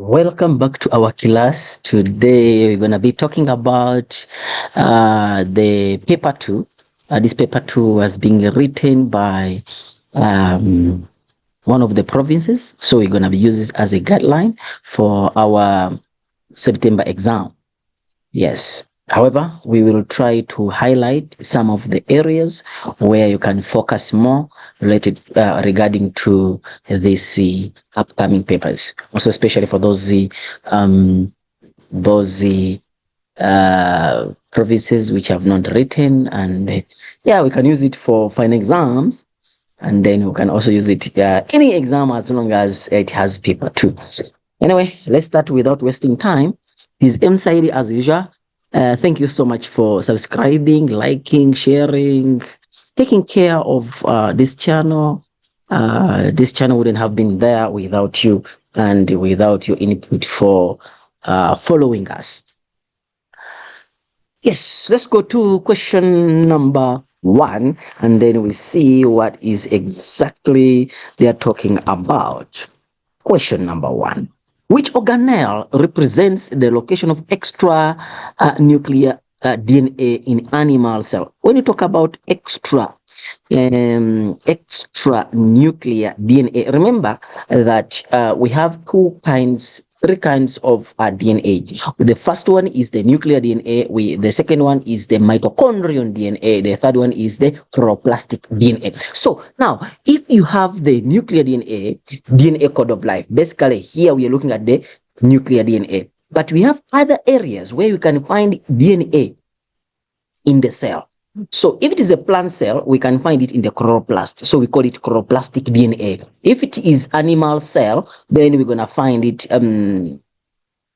Welcome back to our class. Today we're going to be talking about the paper two. This paper two was being written by um, one of the provinces. So we're going to be using it as a guideline for our September exam. Yes. However, we will try to highlight some of the areas where you can focus more related regarding to these upcoming papers. Also, especially for um, those provinces which have not written, and yeah, we can use it for final exams, and then we can also use it any exam as long as it has paper too. Anyway, let's start without wasting time. This is M Saidi as usual. Thank you so much for subscribing, liking, sharing, taking care of this channel. This channel wouldn't have been there without you and without your input for following us. Yes, let's go to question number 1, and then we see what is exactly they are talking about. Question number 1. Which organelle represents the location of extra nuclear DNA in animal cell? When you talk about extra nuclear DNA, remember that we have three kinds of DNA. The first one is the nuclear DNA. The second one is the mitochondrial DNA. The third one is the chloroplastic DNA. So now, if you have the nuclear DNA code of life, basically here we are looking at the nuclear DNA. But we have other areas where you can find DNA in the cell. So if it is a plant cell, we can find it in the chloroplast. So we call it chloroplastic DNA. If it is animal cell, then we're going to find it in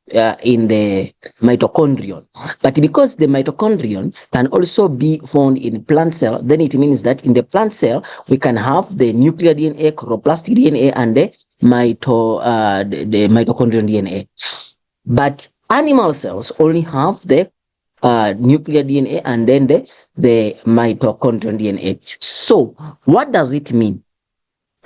the mitochondrion. But because the mitochondrion can also be found in plant cell, then it means that in the plant cell, we can have the nuclear DNA, chloroplastic DNA, and the mitochondrial DNA. But animal cells only have the nuclear DNA and then the mitochondrial DNA. So what does it mean?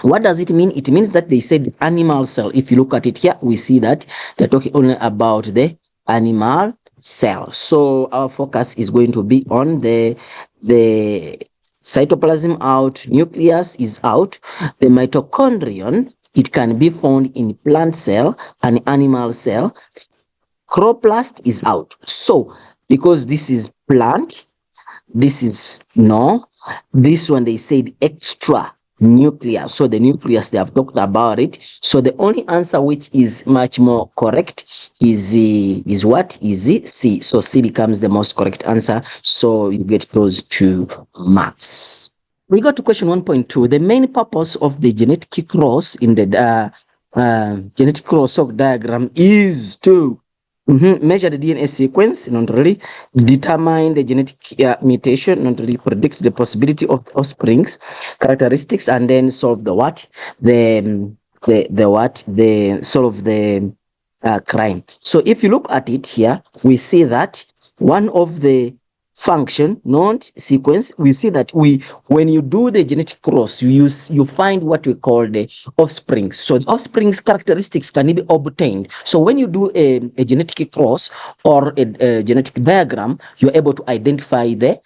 What does it mean? It means that they said animal cell. If you look at it here, we see that they're talking only about the animal cell. So our focus is going to be on the cytoplasm out, nucleus is out, the mitochondrion, it can be found in plant cell and animal cell. Chloroplast is out. So because this is plant, this is no, this one they said extra nucleus. So the nucleus, they have talked about it. So the only answer which is much more correct is what? Is C. So C becomes the most correct answer. So you get those 2 marks. We go to question 1.2. The main purpose of the genetic cross in the genetic crosstalk diagram is to measure the DNA sequence, not really determine the genetic mutation, not really predict the possibility of the offspring's characteristics, and then solve the what? Solve the crime. So if you look at it here, we see that one of the function, not sequence, we see that when you do the genetic cross, you find what we call the offspring. So the offspring's characteristics can be obtained. So when you do a genetic cross or a genetic diagram, you're able to identify the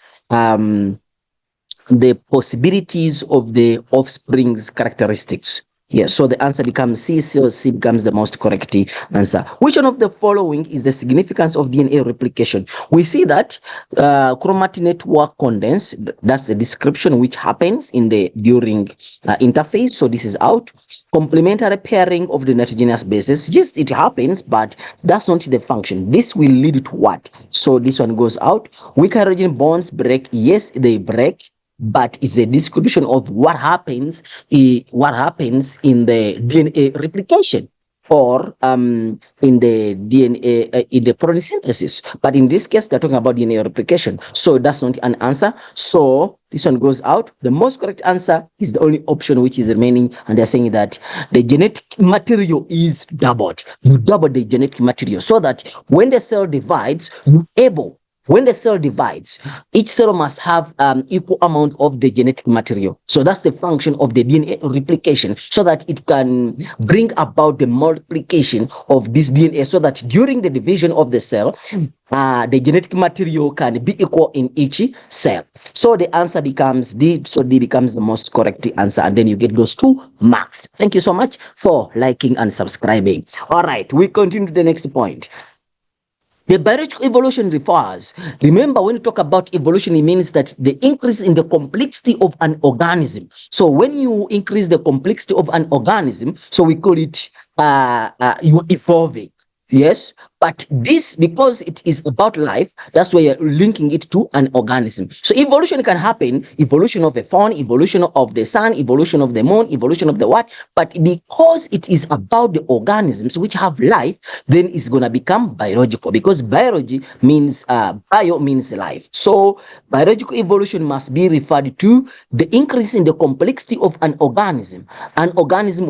possibilities of the offspring's characteristics. Yes, so the answer becomes C, so C becomes the most correct answer. Which one of the following is the significance of DNA replication? We see that chromatin network condense, that's the description which happens during interphase, so this is out. Complementary pairing of the nitrogenous bases, yes, it happens, but that's not the function. This will lead to what? So this one goes out. Weak hydrogen bonds break, yes, they break, but it's a description of what happens in the DNA replication or in the DNA in the protein synthesis. But in this case, they're talking about DNA replication, so that's not an answer. So this one goes out. The most correct answer is the only option which is remaining, and they're saying that the genetic material is doubled. You double the genetic material so that when the cell divides, you're able when the cell divides, each cell must have equal amount of the genetic material. So that's the function of the DNA replication, so that it can bring about the multiplication of this DNA, so that during the division of the cell, the genetic material can be equal in each cell. So the answer becomes D. So D becomes the most correct answer, and then you get those 2 marks. Thank you so much for liking and subscribing. All right, we continue to the next point. The biological evolution refers, remember when you talk about evolution, it means that the increase in the complexity of an organism. So when you increase the complexity of an organism, so we call it you're evolving. Yes, but this, because it is about life, that's why you're linking it to an organism. So evolution can happen, evolution of a fawn, evolution of the sun, evolution of the moon, evolution of the what, but because it is about the organisms which have life, then it's going to become biological, because biology means, bio means life. So biological evolution must be referred to the increase in the complexity of an organism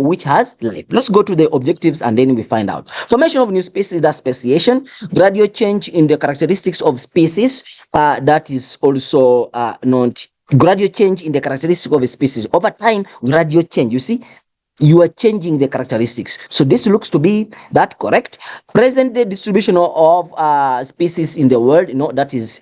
which has life. Let's go to the objectives and then we find out. Formation of new species, that's speciation. Gradual change in the characteristics of species, that is also not gradual change in the characteristics of a species. Over time, gradual change. You see, you are changing the characteristics. So this looks to be that correct. Present day distribution of species in the world, that is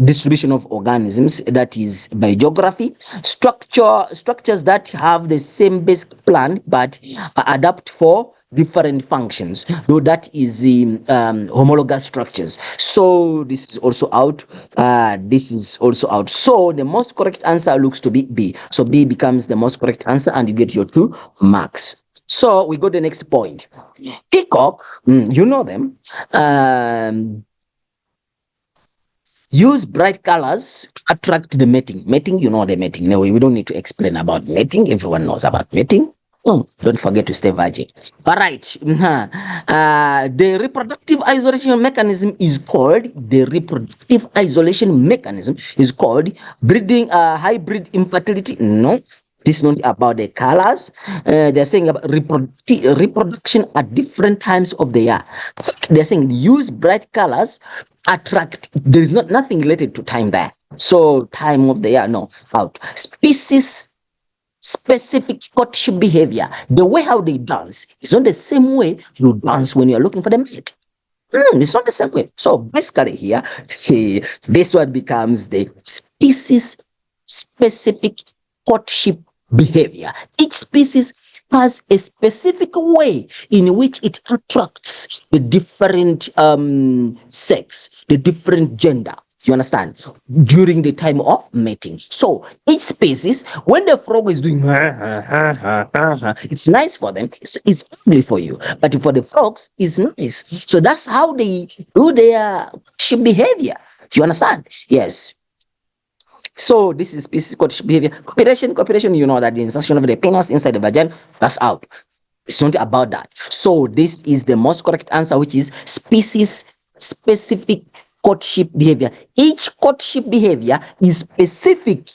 distribution of organisms, that is by geography. Structures that have the same basic plan but adapt for different functions, though that is homologous structures. So this is also out. This is also out. So the most correct answer looks to be B. So B becomes the most correct answer, and you get your 2 marks. So we go to the next point. Peacock, you know them. Use bright colors to attract the mating. Mating, you know the mating. No, we don't need to explain about mating. Everyone knows about mating. Don't forget to stay virgin. All right. The reproductive isolation mechanism is called breeding, hybrid infertility. No, this is not about the colors. They're saying about reproduction at different times of the year. They're saying use bright colors, attract. There is nothing related to time there. So time of the year, no, out. Species specific courtship behavior. The way how they dance is not the same way you dance when you're looking for the mate. It's not the same way. So basically here, this one becomes the species specific courtship behavior. Each species has a specific way in which it attracts the different sex, the different gender. You understand? During the time of mating. So each species, when the frog is doing it's nice for them, it's ugly for you. But for the frogs, it's nice. So that's how they do their behavior. You understand? Yes. So this is species courtship behavior. Cooperation, you know that the insertion of the penis inside the vagina, that's out. It's not about that. So this is the most correct answer, which is species specific courtship behavior. Each courtship behavior is specific,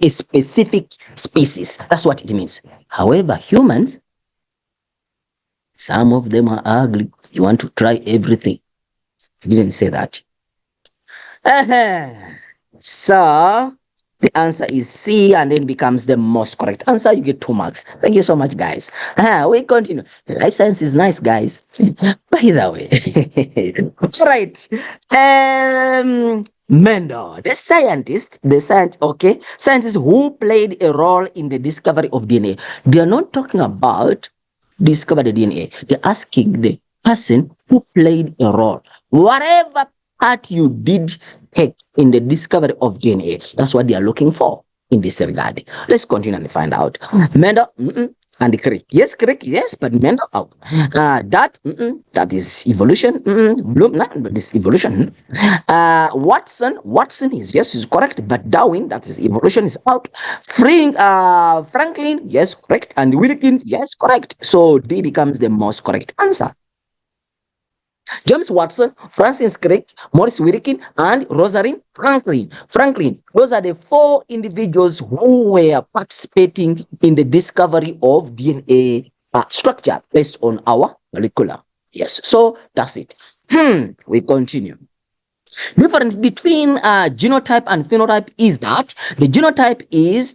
a specific species. That's what it means. However, humans, some of them are ugly. You want to try everything. I didn't say that. So the answer is C, and then becomes the most correct answer. You get 2 marks. Thank you so much, guys. We continue. Life science is nice, guys. By the way. All right. Mendel, the scientist who played a role in the discovery of DNA. They are not talking about discover the DNA. They're asking the person who played a role. Whatever part you did take in the discovery of DNA, that's what they are looking for in this regard. Let's continue and find out. Mendel, and Crick. Yes, Crick, yes, but Mendel out. That is evolution. Bloom, but this evolution. Watson is yes, is correct, but Darwin, that is evolution, is out. Franklin, yes, correct, and Wilkins, yes, correct. So D becomes the most correct answer. James Watson, Francis Crick, Maurice Wilkins, and Rosalind Franklin. Those are the 4 individuals who were participating in the discovery of DNA structure based on our molecular. Yes, so that's it. We continue. Difference between genotype and phenotype is that the genotype is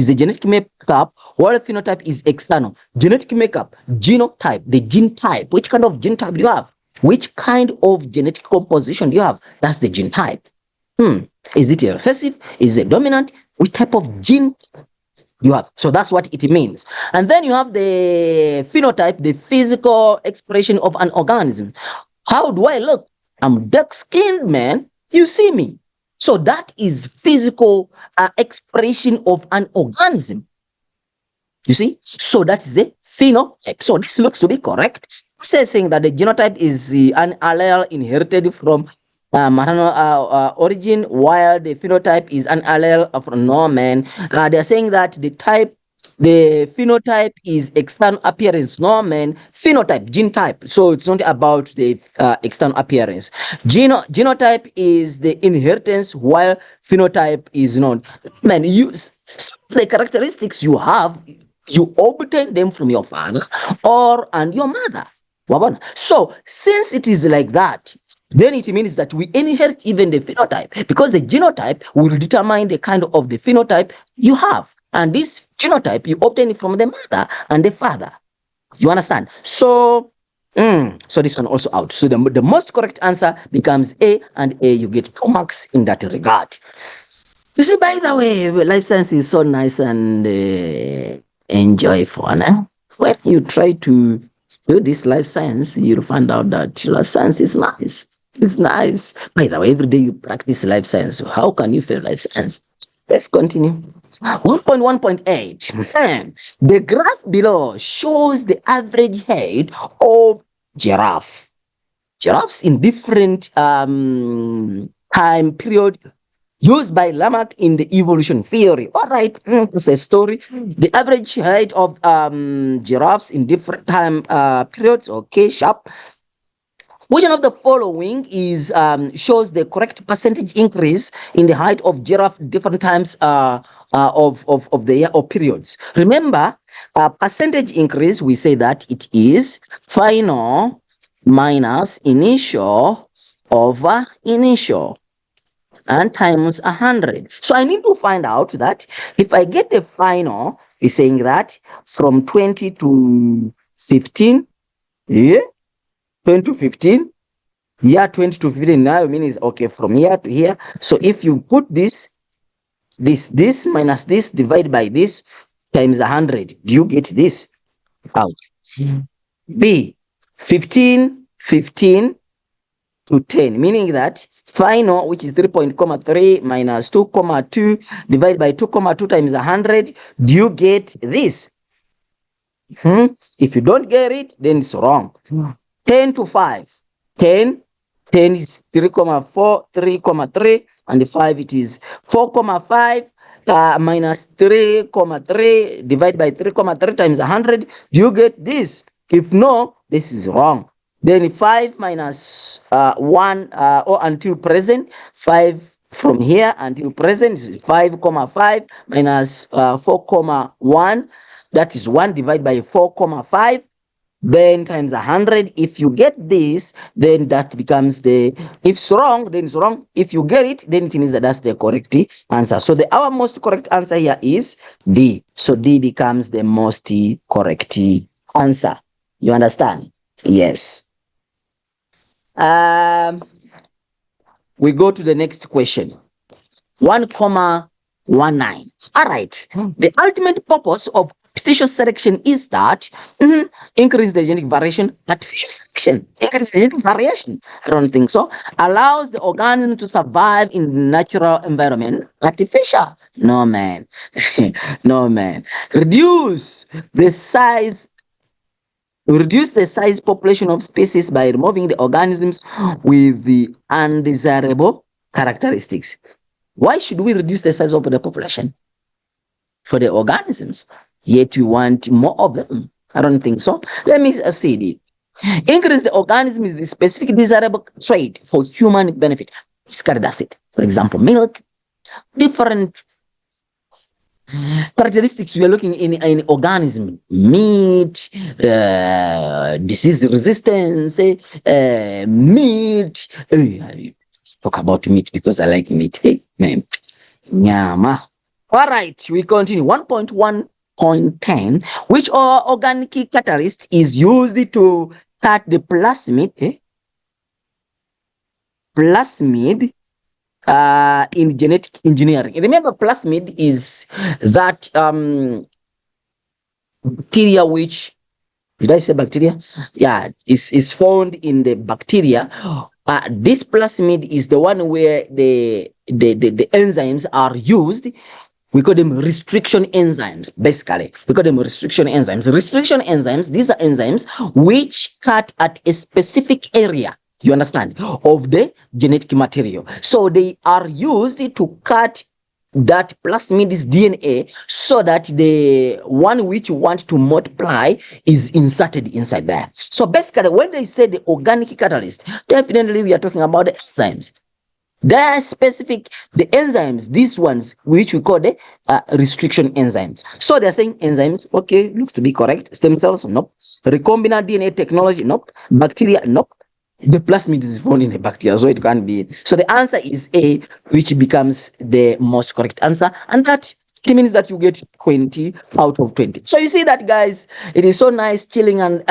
a genetic makeup, while phenotype is external. Genetic makeup, genotype, the gene type. Which kind of gene type do you have? Which kind of genetic composition do you have? That's the gene type. Is it a recessive? Is it dominant? Which type of gene you have? So that's what it means. And then you have the phenotype, the physical expression of an organism. How do I look? I'm dark-skinned, man. You see me. So that is physical expression of an organism. You see? So that is a phenotype. So this looks to be correct. It says saying that the genotype is an allele inherited from maternal origin, while the phenotype is an allele of Norman. They're saying that the phenotype is external appearance. Norman, phenotype, gene type. So it's not about the external appearance. Genotype is the inheritance, while phenotype is not. Man, the characteristics you have, you obtain them from your father and your mother. So since it is like that, then it means that we inherit even the phenotype, because the genotype will determine the kind of the phenotype you have. And this genotype you obtain it from the mother and the father. You understand? So, so this one also out. So the most correct answer becomes A, and A, you get 2 marks in that regard. You see, by the way, life science is so nice and enjoyable. When you try to do this life science, you'll find out that life science is nice. It's nice. By the way, every day you practice life science. How can you fail life science? Let's continue. 1.1.8. The graph below shows the average height of giraffe. Giraffes in different time period used by Lamarck in the evolution theory. All right, it's a story. The average height of giraffes in different time periods. Okay, sharp. Which one of the following is shows the correct percentage increase in the height of giraffe different times of the year or periods? Remember, percentage increase, we say that it is final minus initial over initial and times 100. So I need to find out that if I get the final, is saying that from 20 to 15, yeah, 20 to 15, yeah, 20 to 15, now means okay, from here to here. So if you put this minus this, divide by this, times 100, do you get this out? B, 15 to 10, meaning that final, which is 3.3 minus 2.2 divided by 2.2 times 100, do you get this? If you don't get it, then it's wrong. 10 to 5. 10 is 3.4, 3.3, and 5 it is 4.5 minus 3.3 divided by 3.3 times 100. Do you get this? If no, this is wrong. Then 5 minus 1 or until present, 5 from here until present is 5.5 minus 4.1. That is 1 divided by 4.5. Then times 100. If you get this, then that becomes if it's wrong, then it's wrong. If you get it, then it means that that's the correct answer. So our most correct answer here is D. So D becomes the most correct answer. You understand? Yes. We go to the next question. 1.19. All right. The ultimate purpose of artificial selection is that increase the genetic variation. Artificial selection increase the genetic variation. I don't think so. Allows the organism to survive in the natural environment. Artificial? No, man. No, man. Reduce the size population of species by removing the organisms with the undesirable characteristics. Why should we reduce the size of the population? For the organisms, yet we want more of them. I don't think so. Let me see it. Increase the organism with the specific desirable trait for human benefit. Discard acid, for example, milk, different Characteristics we are looking in organism: meat, disease resistance, meat. I talk about meat because I like meat. Hey, man. Nyama. All right, we continue. 1.1.10. Which organic catalyst is used to cut the plasmid? Plasmid in genetic engineering. Remember, plasmid is that bacteria which, did I say bacteria? Yeah, is found in the bacteria. This plasmid is the one where the enzymes are used. We call them restriction enzymes, basically. We call them restriction enzymes. Restriction enzymes, these are enzymes which cut at a specific area, you understand, of the genetic material. So they are used to cut that plasmid's DNA so that the one which you want to multiply is inserted inside there. So basically, when they say the organic catalyst, definitely we are talking about the enzymes. They are specific, the enzymes, these ones, which we call the restriction enzymes. So they're saying enzymes, okay, looks to be correct. Stem cells, nope. Recombinant DNA technology, nope. Bacteria, nope. The plasmid is found in a bacteria, so it can't be. So the answer is A, which becomes the most correct answer. And that it means that you get 20 out of 20. So you see that, guys, it is so nice chilling, and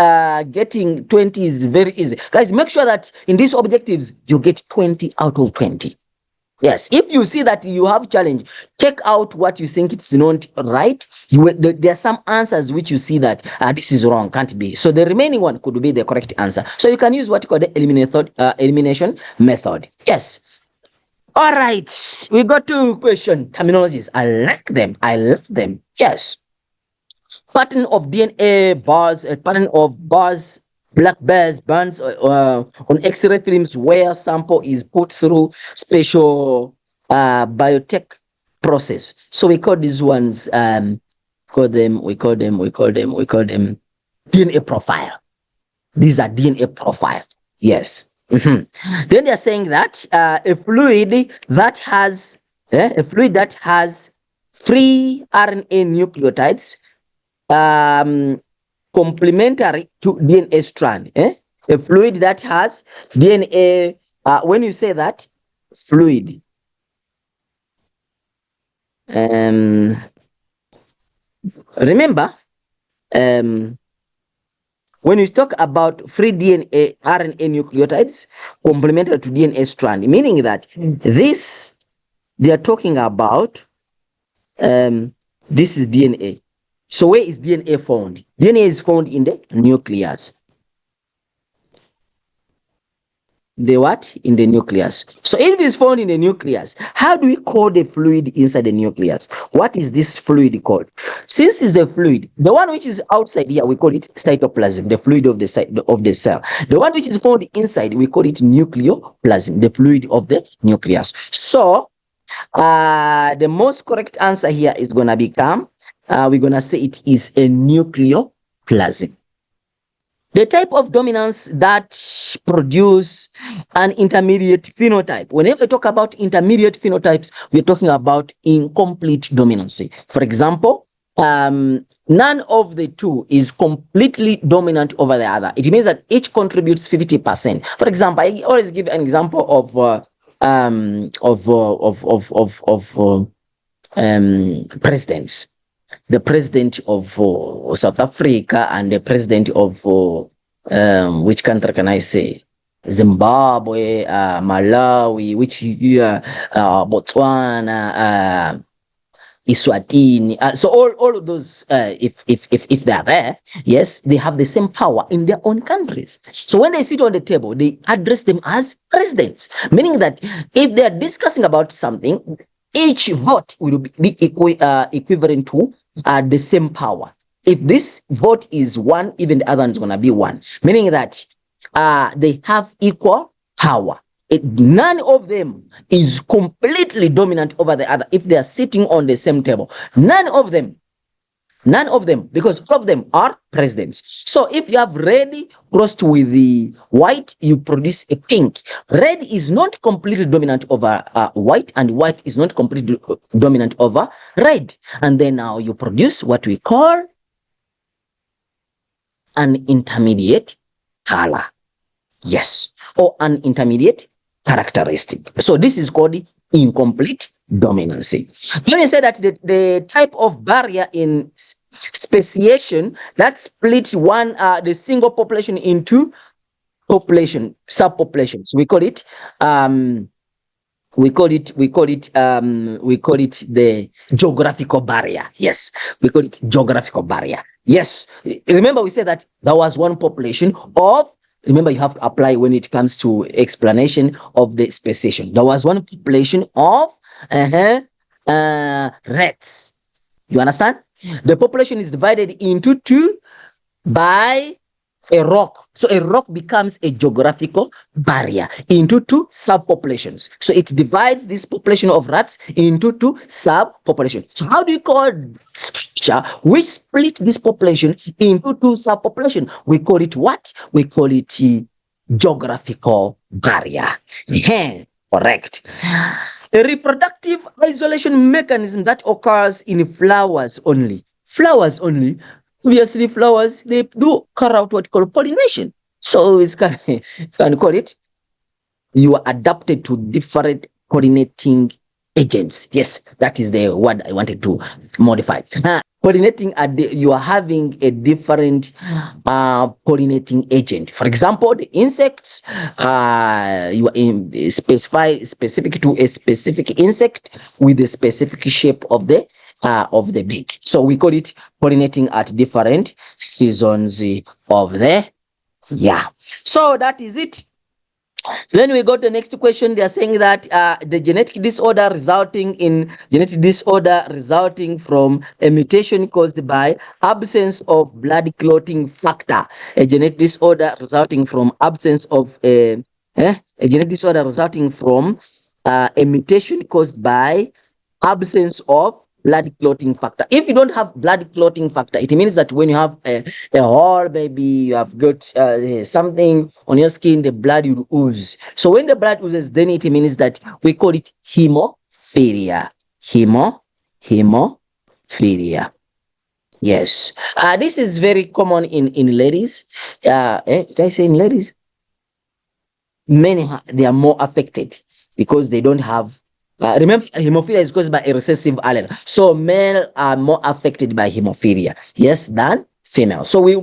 getting 20 is very easy. Guys, make sure that in these objectives, you get 20 out of 20. Yes, if you see that you have challenge, check out what you think it's not right. There are some answers which you see that this is wrong, can't be. So the remaining one could be the correct answer. So you can use what you call the elimination method. Yes. All right, we got to question terminologies. I like them. I like them. Yes. Pattern of DNA bars, a pattern of bars, black bars, bands on X-ray films where sample is put through special biotech process. So we call these ones we call them DNA profile. These are DNA profile. Yes. Then they're saying that a fluid that has free RNA nucleotides complementary to DNA strand. A fluid that has DNA. When you say that fluid, remember, when you talk about free DNA, RNA nucleotides complementary to DNA strand, meaning that this, they are talking about, this is DNA. So where is DNA found? DNA is found in the nucleus. The what? In the nucleus. So if it is found in the nucleus, how do we call the fluid inside the nucleus? What is this fluid called? Since it's the fluid, the one which is outside here, we call it cytoplasm, the fluid of the cell. The one which is found inside, we call it nucleoplasm, the fluid of the nucleus. So the most correct answer here is going to become, we're going to say it is a nucleoplasm. The type of dominance that produce an intermediate phenotype. Whenever we talk about intermediate phenotypes, we're talking about incomplete dominancy. For example, none of the two is completely dominant over the other. It means that each contributes 50%. For example, I always give an example of presidents. The president of South Africa and the president of which country can I say? Zimbabwe, Malawi, Botswana, Eswatini. So all of those, if they are there, yes, they have the same power in their own countries. So when they sit on the table, they address them as presidents, meaning that if they are discussing about something, each vote will be equivalent to the same power. If this vote is 1, even the other one is going to be 1, meaning that they have equal power. None of them is completely dominant over the other if they are sitting on the same table. None of them, because all of them are presidents. So if you have read crossed with the white, you produce a pink. Red is not completely dominant over white, and white is not completely dominant over red. And then now you produce what we call an intermediate color. Yes, or an intermediate characteristic. So this is called incomplete dominancy. Then we say that the type of barrier in speciation that split the single population into subpopulations. We call it the geographical barrier. Yes, we call it geographical barrier. Yes, remember we said that there was one population of, remember you have to apply when it comes to explanation of the speciation. There was one population of rats. You understand? The population is divided into two by a rock. So a rock becomes a geographical barrier into two subpopulations. So it divides this population of rats into two subpopulations. So how do you call structure which split this population into two subpopulations? We call it what? We call it geographical barrier. Correct. A reproductive isolation mechanism that occurs in flowers only. Flowers only. Obviously, flowers, they do carry out what we call pollination. So it's can call it, you are adapted to different pollinating agents. Yes, that is the word I wanted to modify. Pollinating, you are having a different pollinating agent. For example, the insects, you are specific to a specific insect with a specific shape of the beak. So we call it pollinating at different seasons of the year. So that is it. Then we go to the next question. They are saying that the genetic disorder resulting from a mutation caused by absence of blood clotting factor. A genetic disorder resulting from absence of a genetic disorder resulting from a mutation caused by absence of blood clotting factor. If you don't have blood clotting factor, it means that when you have a hole, maybe you have got something on your skin, the blood will ooze. So when the blood oozes, then it means that we call it hemophilia. Hemophilia. Yes. This is very common in ladies. Did I say in ladies? Many, they are more affected because they don't have remember, hemophilia is caused by a recessive allele. So male are more affected by hemophilia, yes, than female. So we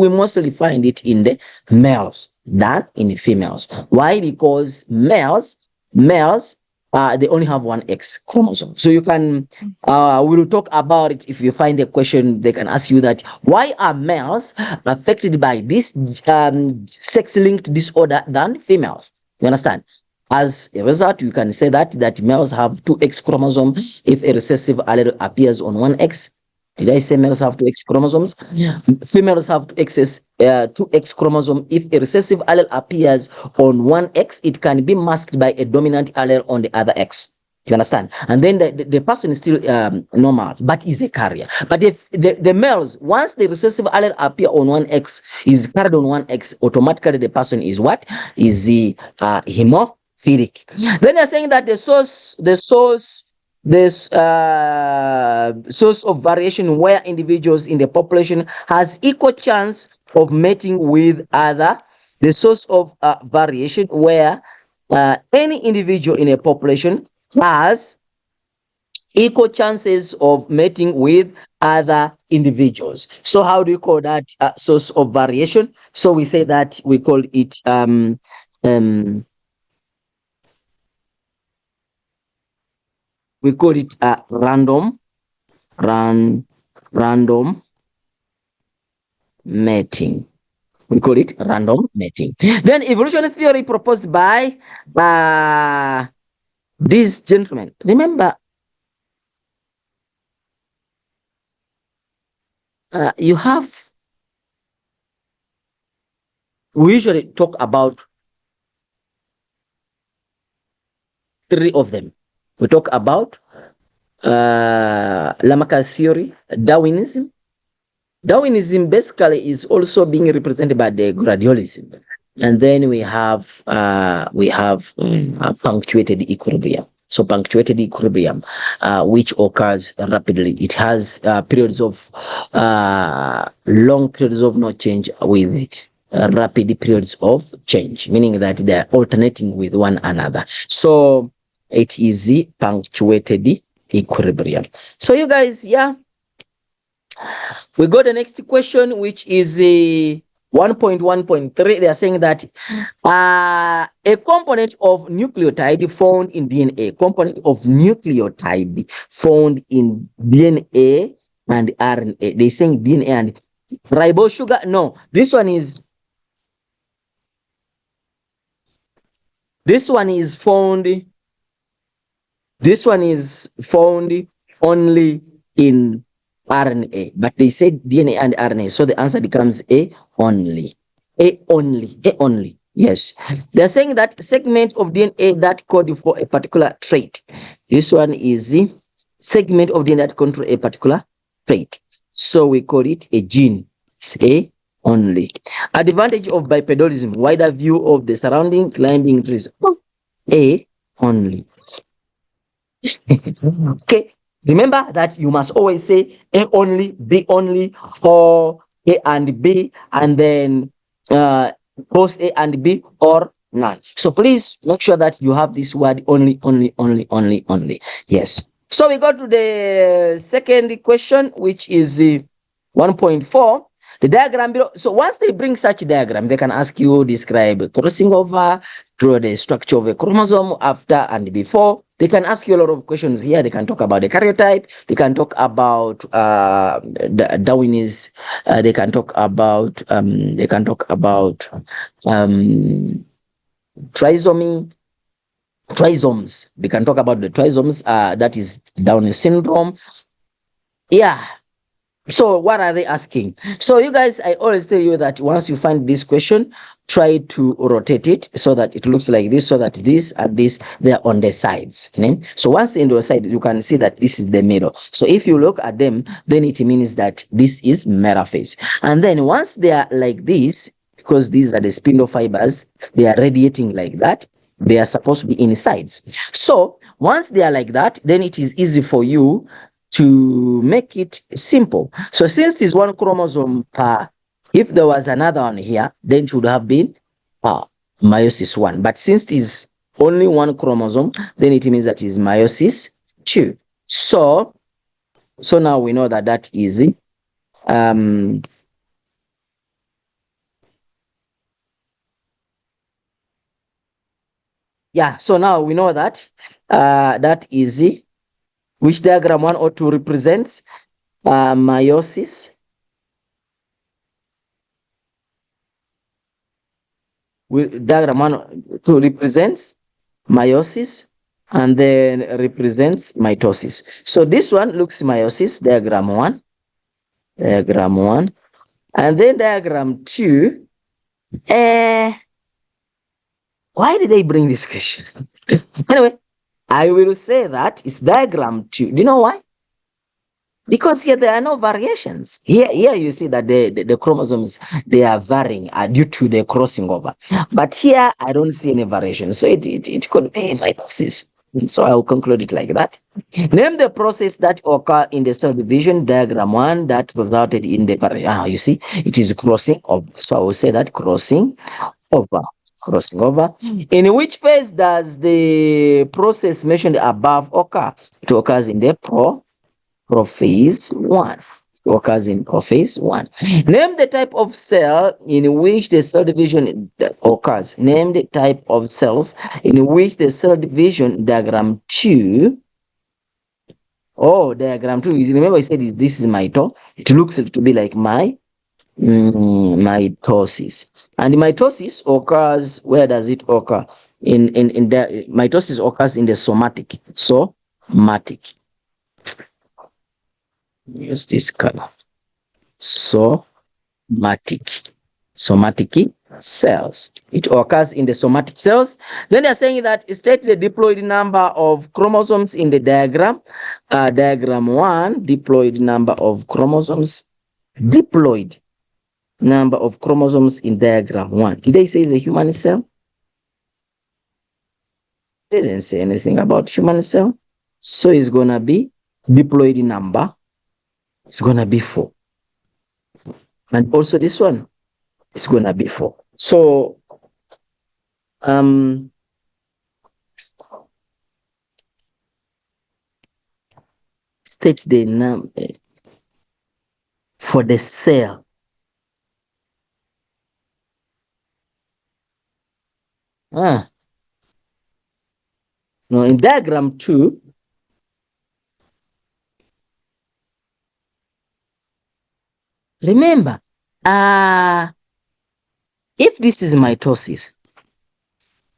mostly find it in the males than in the females. Why? Because males, they only have one X chromosome. So you can, we will talk about it. If you find a question, they can ask you that, why are males affected by this sex-linked disorder than females? You understand? As a result, you can say that males have two X chromosomes if a recessive allele appears on one X. Did I say males have two X chromosomes? Yeah. Females have two X chromosome. If a recessive allele appears on one X, it can be masked by a dominant allele on the other X. You understand? And then the person is still normal, but is a carrier. But if the males, once the recessive allele appear on one X, is carried on one X, automatically the person is what? Is the hemophilic. Then they're saying that the source of variation where individuals in the population has equal chance of mating with other. The source of variation where any individual in a population has equal chances of mating with other individuals. So how do you call that source of variation? So we say that we call it random mating. We call it random mating. Then evolutionary theory proposed by these gentlemen. Remember, you have, we usually talk about three of them. We talk about Lamarck's theory, Darwinism, Darwinism basically is also being represented by the gradualism. And then we have a punctuated equilibrium. So punctuated equilibrium, which occurs rapidly. It has periods of long periods of no change with rapid periods of change, meaning that they are alternating with one another. So it is the punctuated equilibrium. So you guys, yeah, we got the next question, which is 1.1.3. They are saying that a component of nucleotide found in DNA, component of nucleotide found in DNA and RNA. They're saying DNA and ribose sugar. No, this one is found. This one is found only in RNA, but they said DNA and RNA, so the answer becomes A only. A only. A only. Yes. They're saying that segment of DNA that code for a particular trait. This one is the segment of DNA that control a particular trait. So we call it a gene. It's A only. Advantage of bipedalism, wider view of the surrounding climbing trees. A only. Okay, remember that you must always say A only, B only, or A and B, and then both A and B or none. So please make sure that you have this word only, only, only, only, only. Yes. So we go to the second question, which is 1.4. The diagram below. So once they bring such diagram, they can ask you describe crossing over, draw the structure of a chromosome after and before. They can ask you a lot of questions here. They can talk about the karyotype. They can talk about Darwin's. They can talk about trisomy. Trisomes. They can talk about the trisomes. That is Down syndrome. Yeah. So what are they asking? So you guys, I always tell you that once you find this question, try to rotate it so that it looks like this, so that this and this, they are on the sides. Okay? So once in the side, you can see that this is the middle. So if you look at them, then it means that this is metaphase. And then once they are like this, because these are the spindle fibers, they are radiating like that. They are supposed to be in sides. So once they are like that, then it is easy for you to make it simple. So since it is one chromosome per, if there was another one here, then it would have been meiosis 1. But since it is only one chromosome, then it means that it is meiosis 2. So now we know that that is yeah, so now we know that that is which diagram 1 or 2 represents meiosis. Diagram 1 2 represents meiosis and then represents mitosis. So this one looks meiosis, diagram 1. Diagram 1. And then diagram 2. Why did they bring this question? Anyway, I will say that it's diagram 2. Do you know why? Because here there are no variations. Here you see that the chromosomes, they are varying due to the crossing over. But here I don't see any variation. So it could be mitosis. So I'll conclude it like that. Name the process that occur in the cell division, diagram 1, that resulted in the you see, it is crossing over. So I will say that crossing over. Crossing over. In which phase does the process mentioned above occur? It occurs in the prophase 1. Occurs in prophase 1. Name the type of cell in which the cell division occurs. Name the type of cells in which the cell division, diagram 2. Oh, diagram 2. Remember I said this is mito. It looks to be like mitosis. And mitosis occurs, where does it occur? In the mitosis occurs in the somatic. Somatic. Use this color. Somatic cells. It occurs in the somatic cells. Then they're saying that state the diploid number of chromosomes in the diagram. Diagram 1, diploid number of chromosomes. diploid number of chromosomes in diagram 1. Did I say it's a human cell? Didn't say anything about human cell. So it's gonna be diploid number. It's gonna be 4. And also this one is gonna be 4. So state the number for the cell. No, in diagram 2, remember, if this is mitosis,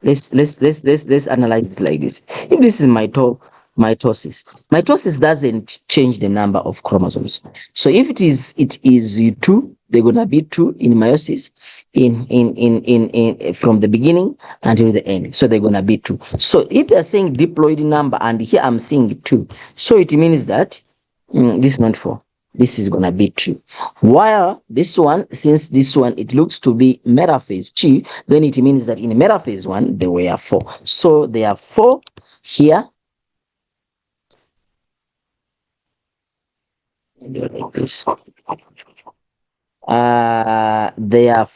let's analyze it like this. If this is mitosis doesn't change the number of chromosomes. So if it is 2, they're gonna be 2 in meiosis in from the beginning until the end. So they're gonna be 2. So if they're saying diploid number, and here I'm seeing 2, so it means that this is not 4. This is gonna be 2. While this one, since this one it looks to be metaphase 2, then it means that in metaphase 1 there were 4. So there are 4 here. Like this. There are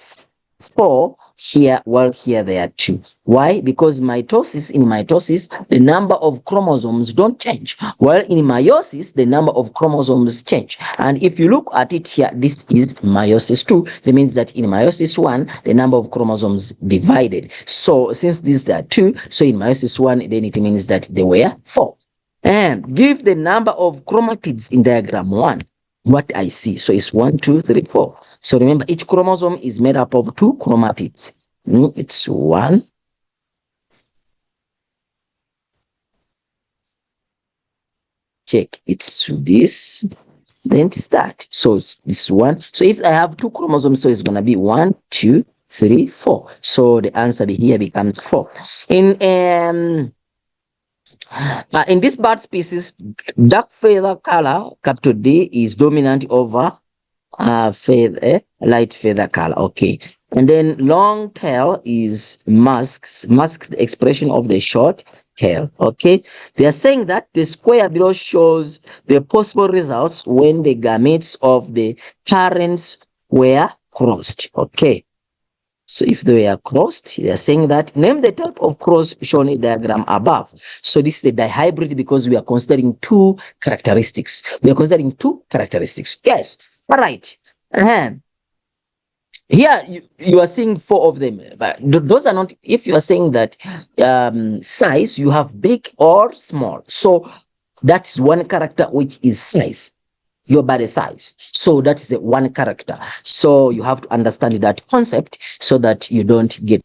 4 here, while here there are 2. Why? Because in mitosis, the number of chromosomes don't change, while in meiosis, the number of chromosomes change. And if you look at it here, this is meiosis 2. That means that in meiosis 1, the number of chromosomes divided. So since these are 2, so in meiosis 1, then it means that there were 4. And give the number of chromatids in diagram 1. What I see. So it's 1, 2, 3, 4. So remember, each chromosome is made up of 2 chromatids. It's 1. Check. It's this. Then it's that. So it's this 1. So if I have 2 chromosomes, so it's going to be 1, 2, 3, 4. So the answer here becomes 4. In this bird species, dark feather color, capital D, is dominant over light feather color. Okay. And then long tail is masks the expression of the short tail. Okay. They are saying that the square below shows the possible results when the gametes of the parents were crossed. Okay. So if they are crossed, they are saying that name the type of cross shown in the diagram above. So this is a dihybrid because we are considering 2 characteristics. Yes. All right. Here you are seeing 4 of them, but those are not. If you are saying that size, you have big or small. So that is one character, which is size. Your body size. So that is one character. So you have to understand that concept so that you don't get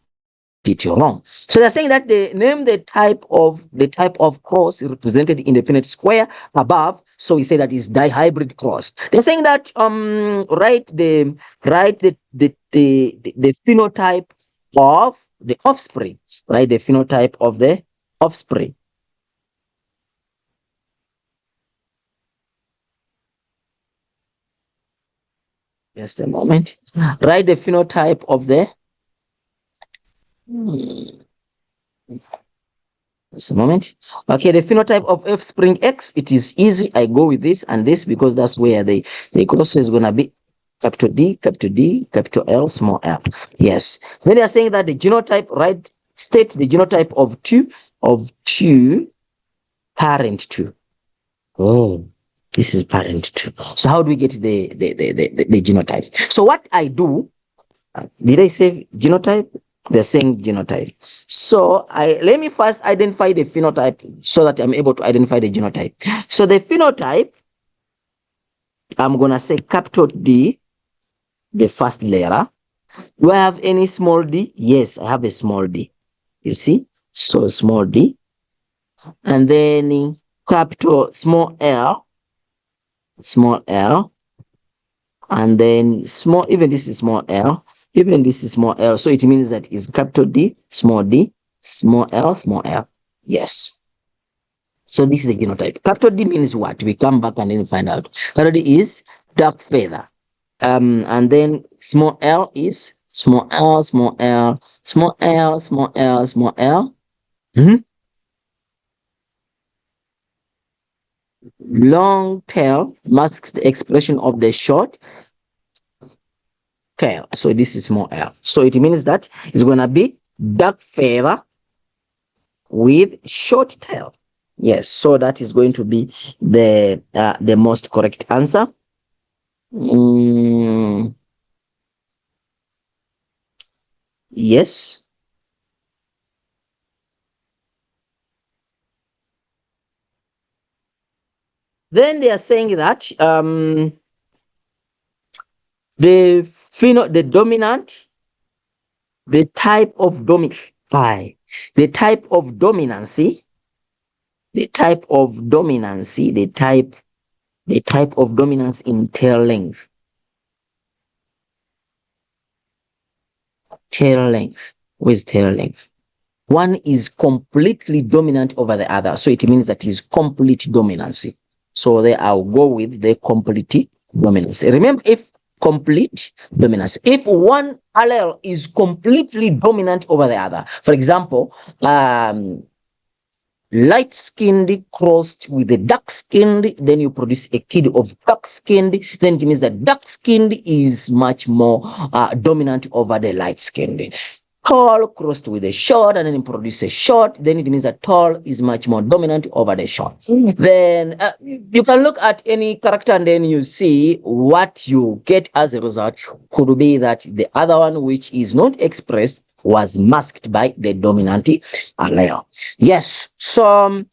it wrong. So they're saying that they name the type of cross represented in the Punnett square above. So we say that is dihybrid cross. They're saying that write the phenotype of the offspring. Right, the phenotype of the offspring. Just a moment. Write the phenotype of the. Just a moment. Okay, the phenotype of offspring X. It is easy. I go with this and this because that's where the cross is gonna be. Capital D, capital D, capital L, small l. Yes. Then they are saying that the genotype. Right. State the genotype of two parent 2. Oh. This is parent 2. So how do we get the genotype? So what I do, did I say genotype? They're saying genotype. So let me first identify the phenotype so that I'm able to identify the genotype. So the phenotype, I'm gonna say capital D, the first letter. Do I have any small d? Yes, I have a small d. You see? So small d. And then capital small l. Small l, and then small, even this is small l, even this is small l. So it means that is capital D, small l, small l. Yes. So this is the genotype. Capital D means what? We come back and then find out. Capital D is dark feather. And then small l is small l, small l, small l, small l, small l. Mhm. Long tail masks the expression of the short tail. So this is small l. So it means that it's gonna be dark feather with short tail. Yes, so that is going to be the most correct answer. Mm, yes. Then they are saying that the dominant, the type of the type of dominancy, the type of dominance in tail length, with tail length. One is completely dominant over the other. So it means that is complete dominancy. So there I'll go with the complete dominancy. Remember, if complete dominance, if one allele is completely dominant over the other, for example, light skinned crossed with a dark skinned, then you produce a kid of dark skinned, then it means that dark skinned is much more dominant over the light skinned. Tall crossed with a short and then produce a short, then it means that tall is much more dominant over the short. Then you can look at any character and then you see what you get as a result could be that the other one which is not expressed was masked by the dominant allele. Yes. So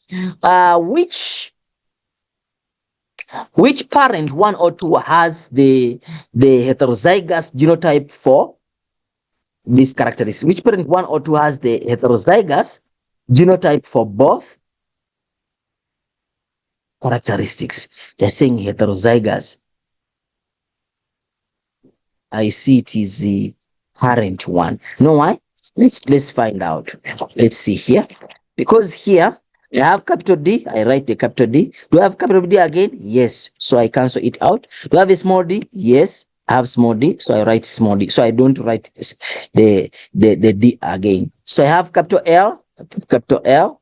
which parent, one or two, has the heterozygous genotype for these characteristics? Which parent, one or two, has the heterozygous genotype for both characteristics? They're saying heterozygous. I see it is the parent one. You know why? Let's find out. Let's see here. Because here I have capital D, I write the capital D. Do I have capital D again? Yes. So I cancel it out. Do I have a small d? Yes. I have small d, so I write small d. So I don't write the D again. So I have capital L, capital L.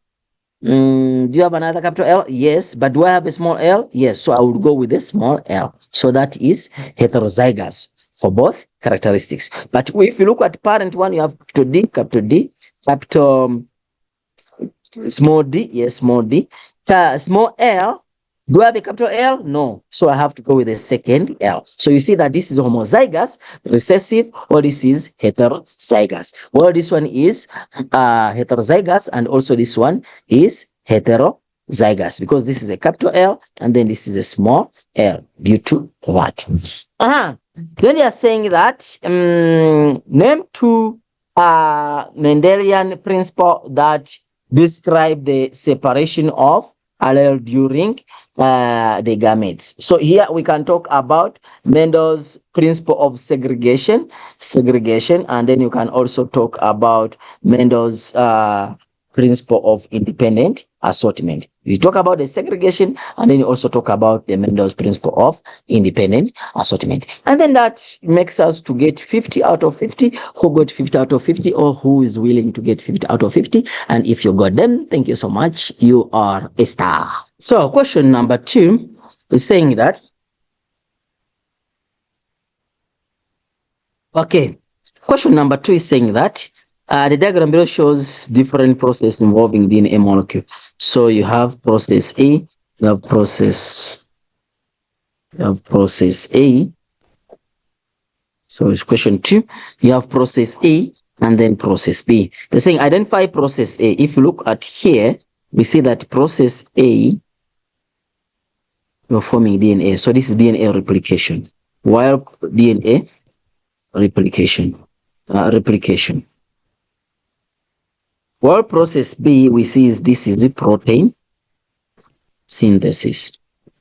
Do you have another capital L? Yes. But do I have a small l? Yes. So I will go with a small l. So that is heterozygous for both characteristics. But if you look at parent one, you have capital D, capital small d, yes, small d. Small l, do I have a capital L? No. So I have to go with the second L. So you see that this is homozygous, recessive, or this is heterozygous. Well, this one is heterozygous, and also this one is heterozygous, because this is a capital L, and then this is a small l, due to that. Then they are saying that name two Mendelian principle that describe the separation of allele during the gametes. So here we can talk about Mendel's principle of segregation, and then you can also talk about Mendel's principle of independent assortment. We talk about the segregation, and then you also talk about the Mendel's principle of independent assortment. And then that makes us to get 50 out of 50. Who got 50 out of 50, or who is willing to get 50 out of 50? And if you got them, thank you so much. You are a star. So question number 2 is saying that, okay, question number 2 is saying that the diagram below shows different processes involving DNA molecule. So you have process A, you have process A. So it's question 2. You have process A and then process B. They're saying identify process A. If you look at here, we see that process A, you're forming DNA. So this is DNA replication. While DNA replication. While process B, we see this is the protein synthesis.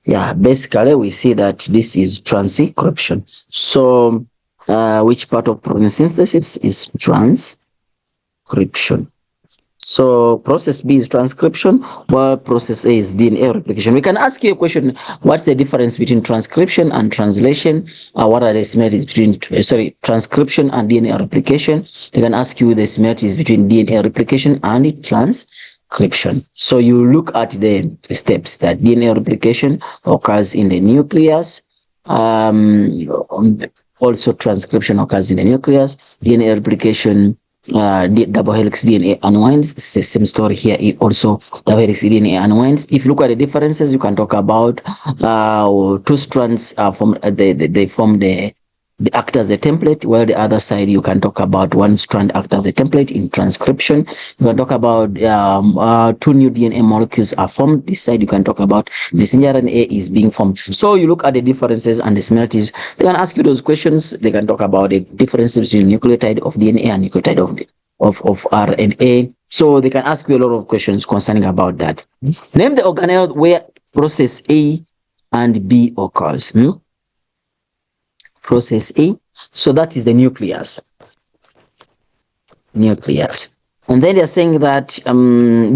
Yeah, basically we see that this is transcription. So which part of protein synthesis is transcription? So process B is transcription, while process A is DNA replication. We can ask you a question: what's the difference between transcription and translation? What are the similarities between transcription and DNA replication? They can ask you the similarities between DNA replication and transcription. So you look at the steps that DNA replication occurs in the nucleus. Also transcription occurs in the nucleus. DNA replication, double helix DNA unwinds. It's the same story here. It also double helix DNA unwinds. If you look at the differences, you can talk about two strands they form the act as a template, while the other side you can talk about one strand act as a template in transcription. You can talk about two new DNA molecules are formed. This side you can talk about messenger RNA is being formed. So you look at the differences and the similarities. They can ask you those questions. They can talk about the differences between nucleotide of DNA and nucleotide of RNA. So they can ask you a lot of questions concerning about that. Name the organelle where process A and B occurs. Process A, so that is the nucleus. And then they're saying that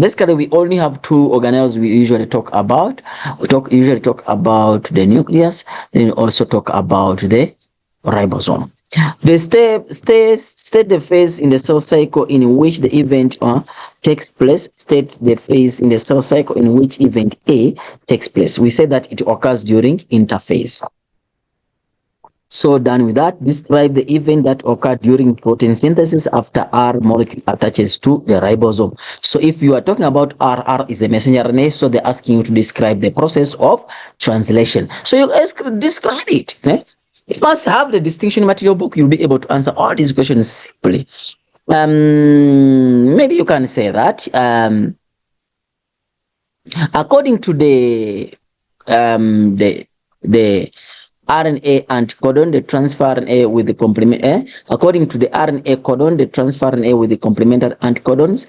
basically we only have two organelles we usually talk about. We usually talk about the nucleus, then also talk about the ribosome. The state the phase in the cell cycle in which the event takes place. State the phase in the cell cycle in which event A takes place. We say that it occurs during interphase. So done with that, describe the event that occurred during protein synthesis after R molecule attaches to the ribosome. So if you are talking about R is a messenger RNA, so they're asking you to describe the process of translation. So you describe it. You must have the distinction material book. You'll be able to answer all these questions simply. Maybe you can say that according to the RNA anticodon, the transfer RNA with the complement. According to the RNA codon, the transfer RNA with the complementary anticodons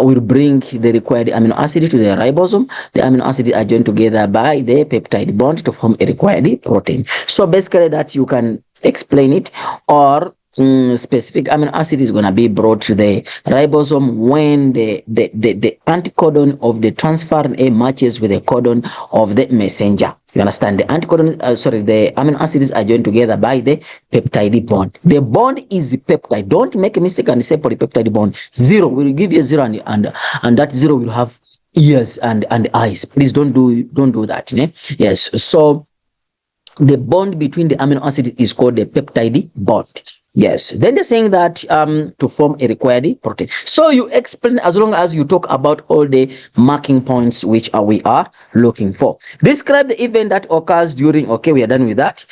will bring the required amino acid to the ribosome. The amino acids are joined together by the peptide bond to form a required protein. So basically that you can explain it, or specific amino acid is going to be brought to the ribosome when the anticodon of the transfer RNA matches with the codon of the messenger. You understand? The anticodon, the amino acids are joined together by the peptide bond. The bond is peptide. Don't make a mistake and say polypeptide bond. Zero. We'll give you a zero, and that zero will have ears and eyes. Please don't do that. Yes. So the bond between the amino acid is called the peptide bond. Yes. Then they're saying that to form a required protein. So you explain as long as you talk about all the marking points which we are looking for. Describe the event that occurs during. Okay, we are done with that.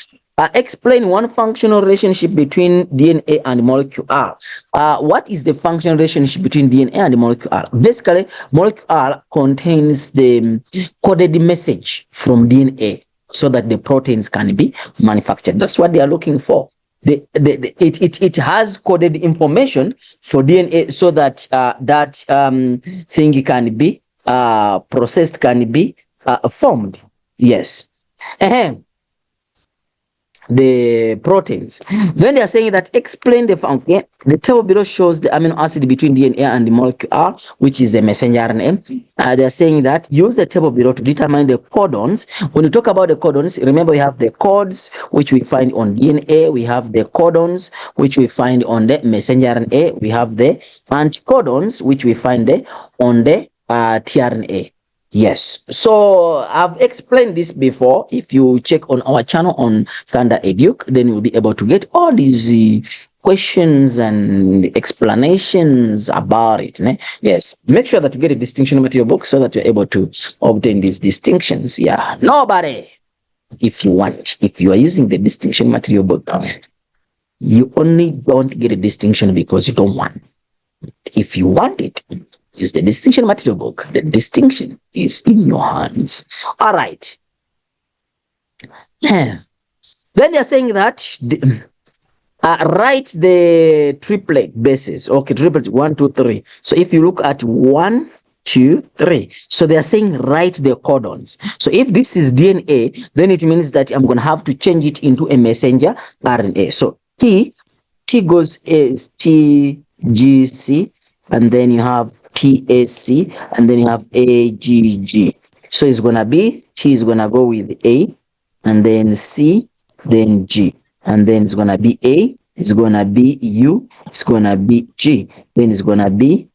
Explain one functional relationship between DNA and molecule R. What is the functional relationship between DNA and the molecule R? Basically, molecule R contains the coded message from DNA so that the proteins can be manufactured. That's what they are looking for. It has coded information for DNA so that that thing can be processed, can be formed. Yes. The proteins. Then they are saying that explain the function. The table below shows the amino acid between DNA and the molecule R, which is a messenger RNA. They are saying that use the table below to determine the codons. When you talk about the codons, remember we have the codes which we find on DNA. We have the codons which we find on the messenger RNA. We have the anticodons which we find on the tRNA. Yes, so I've explained this before. If you check on our channel on Thunder Educ, then you'll be able to get all these questions and explanations about it. Yes, make sure that you get a distinction material book so that you're able to obtain these distinctions. Yeah, nobody, if you are using the distinction material book, you only don't get a distinction because you don't want. If you want it, is the distinction material book. The distinction is in your hands. All right. Then they're saying that write the triplet bases. Okay, triplet 1, 2, 3. So if you look at 1, 2, 3. So they are saying write the codons. So if this is DNA, then it means that I'm going to have to change it into a messenger RNA. So T goes as TGC, and then you have TAC, and then you have AGG. So it's gonna be T is gonna go with A, and then C, then G, and then it's gonna be A, it's gonna be U, it's gonna be G, then it's gonna be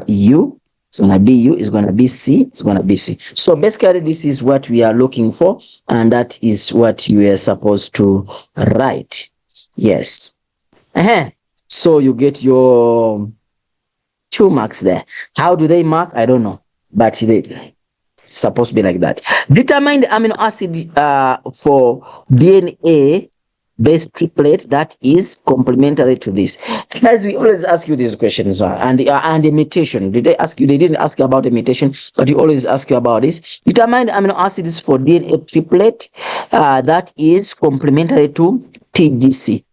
U, it's gonna be U, it's gonna be C, it's gonna be C. So basically this is what we are looking for, and that is what you are supposed to write. Yes. So you get your 2 marks there. How do they mark? I don't know, but they supposed to be like that. Determine the amino acid for DNA based triplet that is complementary to this. Guys, we always ask you these questions, and the mutation. Did they ask you? They didn't ask you about the mutation, but we always ask you about this. Determine the amino acids for DNA triplet that is complementary to TGC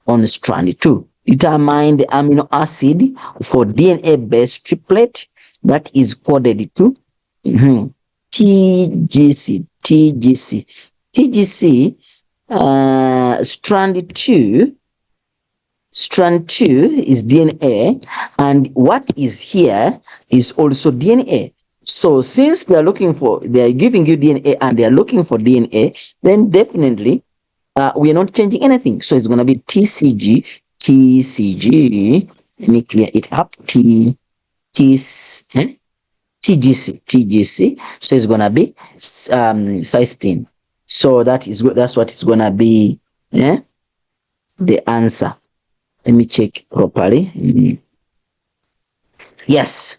on strand 2. Determine the amino acid for DNA based triplet that is coded to TGC. Strand 2 is DNA, and what is here is also DNA. So since they are giving you DNA and they are looking for DNA, then definitely we are not changing anything. So it's going to be TCG. Let me clear it up. TGC. So it's going to be cysteine. So that's what it's going to be. The answer. Let me check properly. Yes.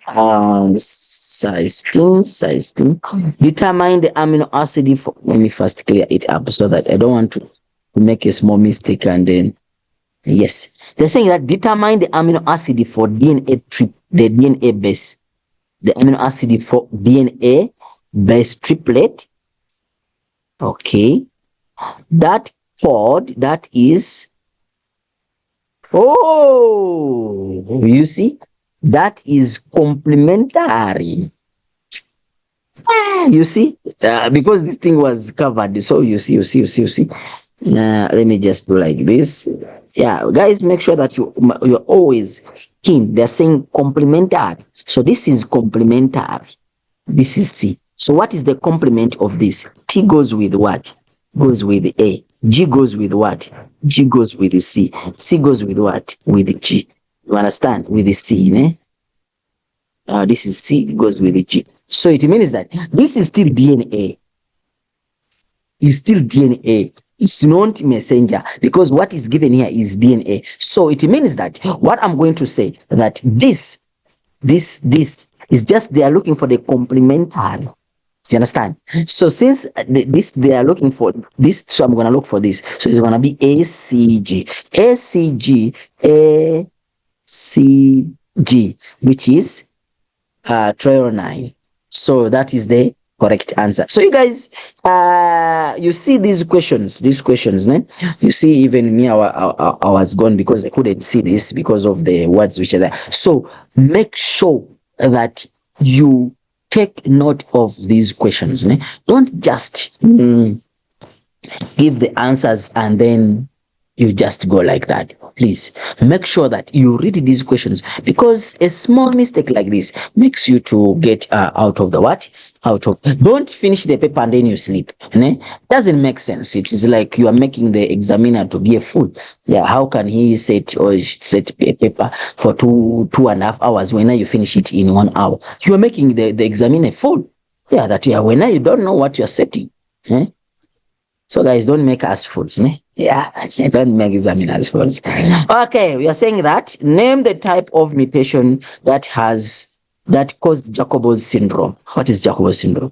Cysteine. Determine the amino acid for. Let me first clear it up so that I don't want to make a small mistake, and then yes, they're saying that determine the amino acid for DNA the DNA base, the amino acid for DNA base triplet. Okay, that code that is. Oh, you see, that is complementary. You see, because this thing was covered. So you see. Let me just do like this. Yeah, guys, make sure that you're always keen. They're saying complementary. So this is complementary. This is C. So what is the complement of this? T goes with what? Goes with A. G goes with what? G goes with the C. C goes with what? With the G. You understand? With the C, né? This is C, it goes with the G. So it means that this is still DNA. It's still DNA. It's not messenger, because what is given here is DNA. So it means that what I'm going to say that this is just they are looking for the complementary. You understand? So since they are looking for this, so I'm gonna look for this. So it's gonna be ACG, which is threonine. So that is the correct answer. So you guys, you see these questions, né? You see, even me, I was gone because I couldn't see this because of the words which are there. So make sure that you take note of these questions. Né? Don't just give the answers and then you just go like that. Please make sure that you read these questions, because a small mistake like this makes you to get out of the what? Don't finish the paper and then you sleep. Doesn't make sense. It is like you are making the examiner to be a fool. Yeah, how can he set a paper for 2.5 hours when you finish it in 1 hour? You are making the examiner a fool. Yeah, when you don't know what you are setting. So guys, don't make us fools, né? Yeah, don't make examiners fools. Okay, we are saying that name the type of mutation that caused Jacobo's syndrome. What is Jacobo's syndrome?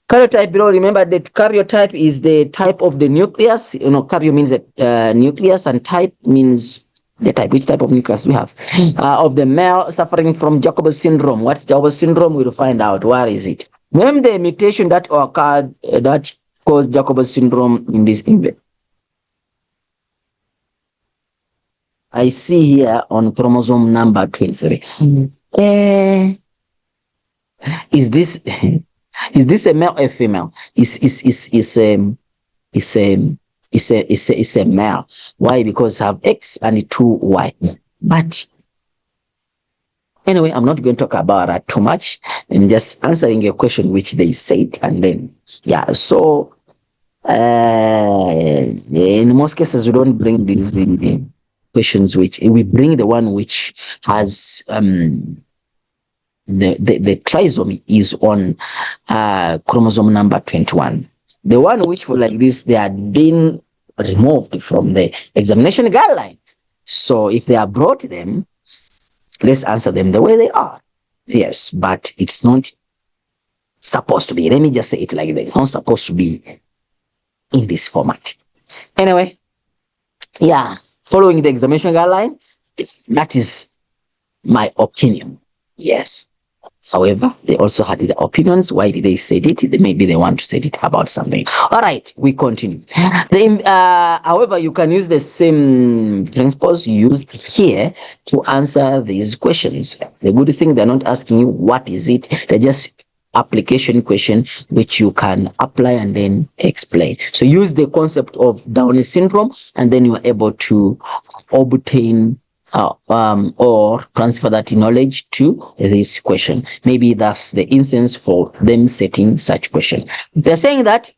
Karyotype below. Remember that karyotype is the type of the nucleus. Karyo means the nucleus, and type means the type. Which type of nucleus do we have? Of the male suffering from Jacobo's syndrome. What's Jacobo's syndrome? We'll find out. Where is it? Name the mutation that occurred that caused Jacobo's syndrome in this image. I see here on chromosome number 23. Is this a male or a female? It's a male. Why? Because I have X and 2Y. But anyway, I'm not going to talk about that too much. I'm just answering a question which they said, and then yeah. So in most cases, we don't bring these questions which we bring the one which has the trisomy is on chromosome number 21. The one which for like this, they had been removed from the examination guidelines. So if they have brought them, let's answer them the way they are. Yes, but it's not supposed to be. Let me just say it like that. It's not supposed to be in this format. Anyway, yeah, following the examination guideline, that is my opinion. Yes. However, they also had their opinions. Why did they say it? Maybe they want to say it about something. All right, we continue. However, you can use the same principles used here to answer these questions. The good thing, they're not asking you what is it. They're just application question which you can apply and then explain. So use the concept of Down syndrome, and then you are able to obtain or transfer that knowledge to this question. Maybe that's the instance for them setting such question. They're saying that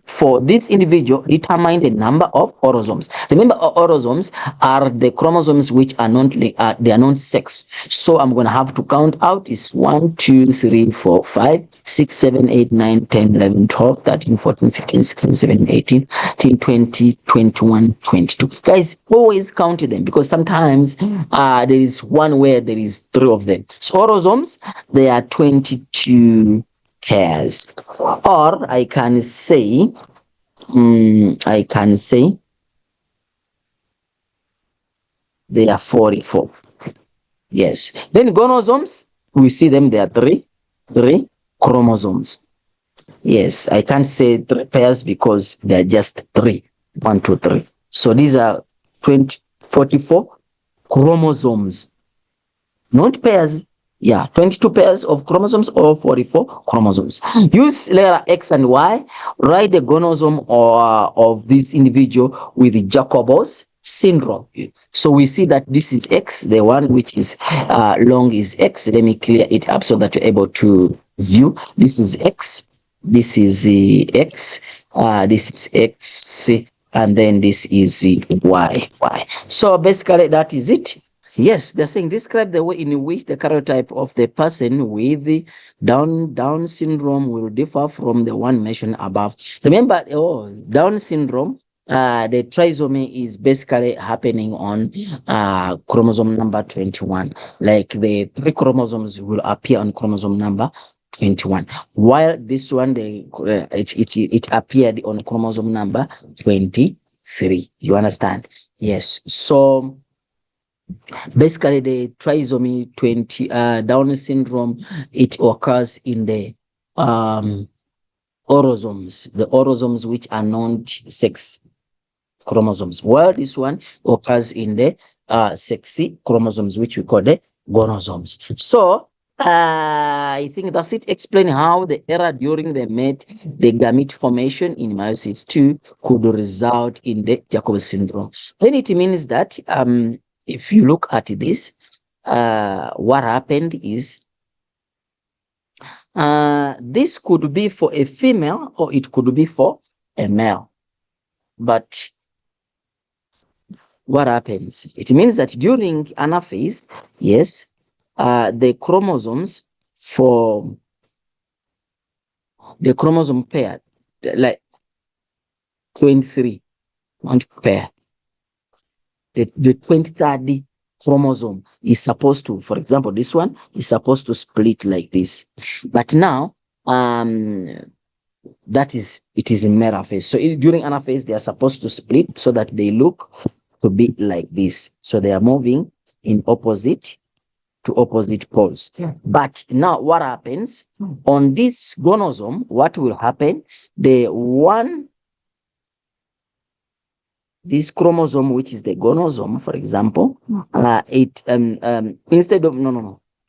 for this individual, determine the number of autosomes. Remember, autosomes are the chromosomes which are not they are not sex. So I'm going to have to count out is 1, 2, 3, 4, 5, 6, 7, 8, 9, 10, 11, 12, 13, 14, 15, 16, 17, 18, 19, 20, 21, 22. Guys, always count them, because sometimes there is one where there is 3 of them. So autosomes, there are 22 pairs. Or I can say, they are 44. Yes. Then gonosomes, we see them, there are 3 chromosomes. Yes, I can't say 3 pairs because they are just 3. 1, 2, 3. So these are 44 chromosomes, not pairs. Yeah, 22 pairs of chromosomes or 44 chromosomes. Use letter X and Y. Write the gonosome of this individual with Jacob's syndrome. So we see that this is X, the one which is long is X. Let me clear it up so that you're able to view. This is X, this is X, this is X, and then this is Y. So basically that is it. Yes, they're saying describe the way in which the karyotype of the person with the Down syndrome will differ from the one mentioned above. Remember, Down syndrome, the trisomy is basically happening on chromosome number 21. Like the 3 chromosomes will appear on chromosome number 21, while this one it appeared on chromosome number 23. You understand? Yes. So basically, the trisomy 20 Down syndrome, it occurs in the autosomes, the autosomes which are non-sex chromosomes, while this one occurs in the sexy chromosomes, which we call the gonosomes. So I think that's it. Explain how the error during the gamete formation in meiosis 2 could result in the Jacob syndrome. Then it means that if you look at this, what happened is this could be for a female or it could be for a male. But what happens? It means that during anaphase, yes, the chromosomes for the chromosome pair, like 23, one pair, the 23rd chromosome is supposed to, for example, this one is supposed to split like this. But now, it is in metaphase. So during anaphase, they are supposed to split so that they look to be like this. So they are moving in opposite poles. Yeah. But now what happens on this gonosome? What will happen? This chromosome, which is the gonosome, for example, instead of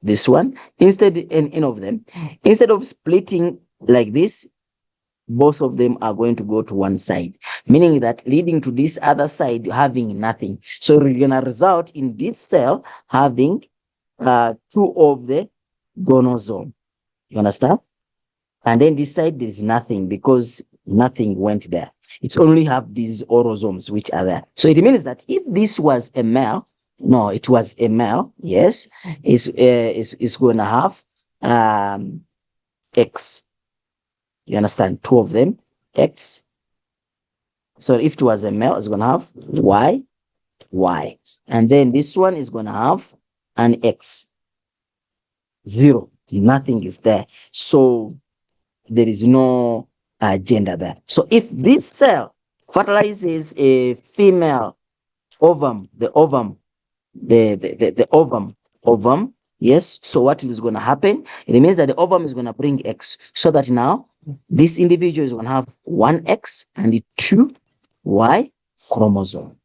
this one, instead of them, instead of splitting like this, both of them are going to go to one side, meaning that leading to this other side having nothing. So we're going to result in this cell having two of the gonozome. You understand? And then this side there's nothing because nothing went there. It's only have these orosomes which are there. So it means that if this was a male, no, it was a male, yes, is going to have X. You understand? Two of them, X. So if it was a male, it's going to have Y, Y. And then this one is going to have an X. 0. Nothing is there. So there is no gender there. So if this cell fertilizes a female ovum, the ovum, the ovum, yes. So what is going to happen? It means that the ovum is going to bring X, so that now this individual is going to have one X and two Y chromosome.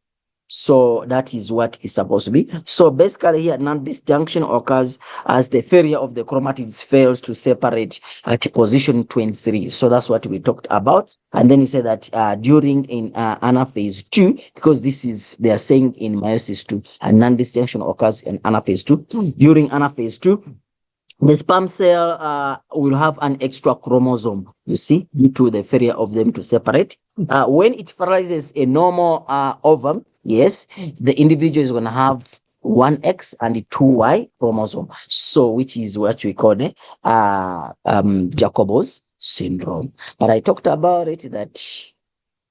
So that is what is supposed to be. So basically here now this junction occurs as the failure of the chromatids fails to separate at position 23. So that's what we talked about. And then he said that during in anaphase 2, because this is they are saying in meiosis 2, and non-distinction occurs in anaphase 2. During anaphase 2, the sperm cell will have an extra chromosome, you see, due to the failure of them to separate. When it fertilizes a normal ovum, yes, the individual is going to have one X and two Y chromosome. So, which is what we call the Jacobo's syndrome. But I talked about it that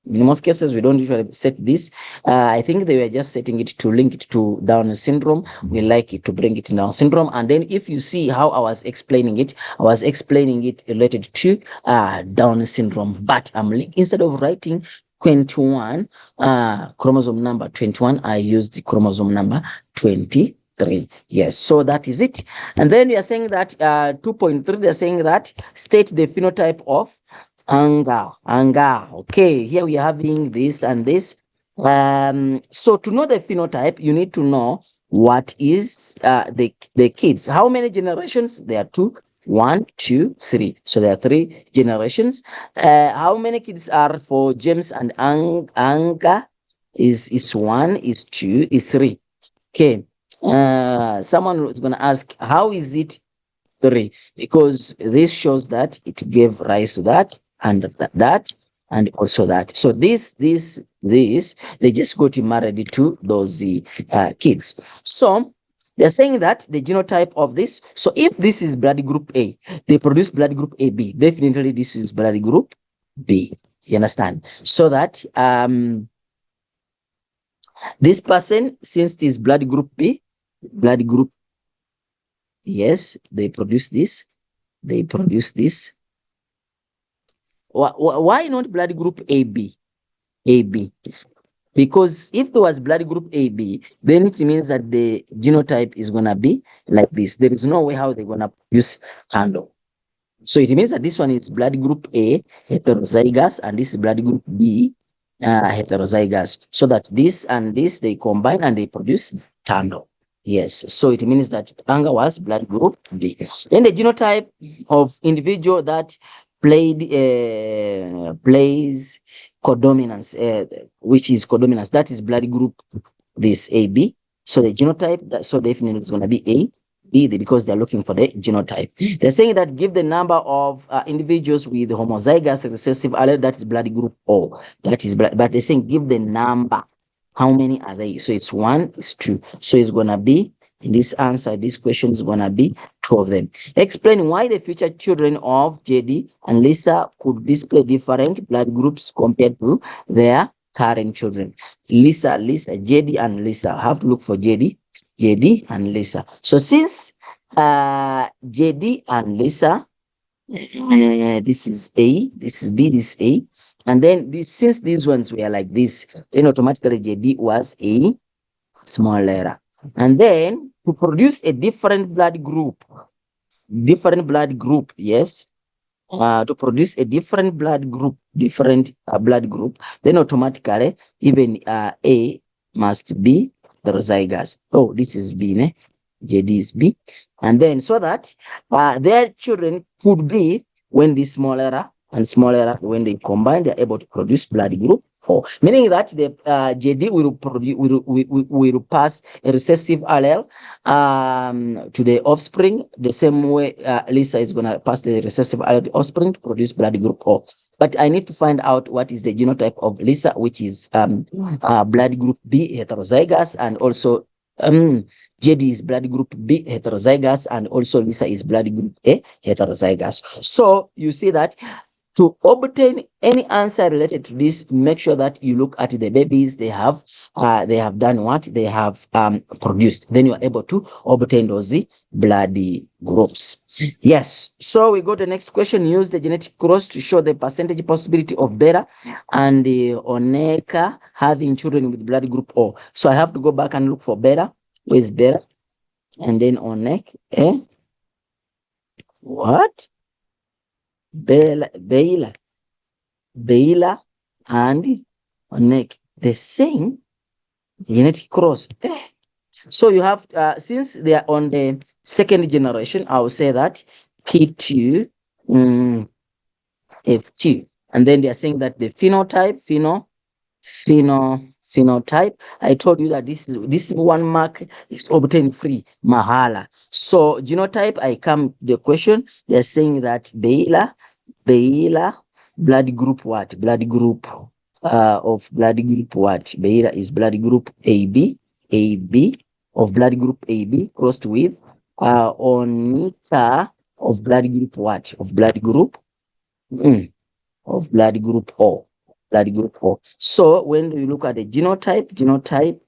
in most cases, we don't usually set this. I think they were just setting it to link it to Down syndrome. We like it to bring it to Down syndrome. And then if you see how I was explaining it related to Down syndrome. But instead of writing 21, chromosome number 21, I used the chromosome number 23. Yes, so that is it. And then we are saying that 2.3, they're saying that state the phenotype of anger. Okay, here we are having this and this. So to know the phenotype, you need to know what is the kids. How many generations? There are 2, 1, 2, 3. So there are 3 generations. How many kids are for James and Anga? Is 1, is 2, is 3. Okay. Someone is going to ask, how is it 3? Because this shows that it gave rise to that and that and also that. So this they just got married to those kids. So they're saying that the genotype of this, so if this is blood group A, they produce blood group AB. Definitely this is blood group B. You understand? So that this person, since this blood group B, blood group, yes, they produce this. They produce this. Why not blood group AB? AB. Because if there was blood group AB, then it means that the genotype is going to be like this. There is no way how they're going to produce handle. So it means that this one is blood group A, heterozygous, and this is blood group B, heterozygous. So that this and this, they combine and they produce tandem. Yes, so it means that Anga was blood group B. Then the genotype of individual that plays codominance, which is codominance, that is blood group this AB. So the genotype, so definitely it's going to be A, B, because they're looking for the genotype. They're saying that give the number of individuals with homozygous recessive allele, that is blood group O. That is blood, but they're saying give the number. How many are they? So it's 1, it's 2. So it's going to be, in this answer, this question is going to be 2 of them. Explain why the future children of JD and Lisa could display different blood groups compared to their current children. Lisa, JD and Lisa. Have to look for JD and Lisa. So since JD and Lisa, this is A, this is B, this is A. And then since these ones were like this, then automatically JD was a small letter. And then to produce a different blood group, yes, to produce a different blood group, then automatically even A must be heterozygous. Oh, this is B, ne? JD is B. And then so that their children could be, when this small letter and small r, when they combine, they're able to produce blood group O, meaning that the JD will produce will pass a recessive allele to the offspring the same way Lisa is going to pass the recessive allele to offspring to produce blood group O. But I need to find out what is the genotype of Lisa, which is blood group B heterozygous, and also JD is blood group B heterozygous, and also Lisa is blood group A heterozygous. So you see that to obtain any answer related to this, make sure that you look at the babies they have done what they have produced. Then you are able to obtain those blood groups. Yes. So we go to the next question. Use the genetic cross to show the percentage possibility of beta and Oneka having children with blood group O. So I have to go back and look for beta. Where's beta? And then Onek. What? Bela and Onek, the same genetic cross. So you have, since they are on the second generation, I will say that P2, F2. And then they are saying that the phenotype, phenotype, I told you that this one mark is obtained free, mahala. So genotype, I come the question, they're saying that Baila, blood group what? Blood group of blood group what? Baila is blood group AB of blood group AB crossed with Onika of blood group what? Of blood group of blood group O. Blood group O. So when you look at the genotype,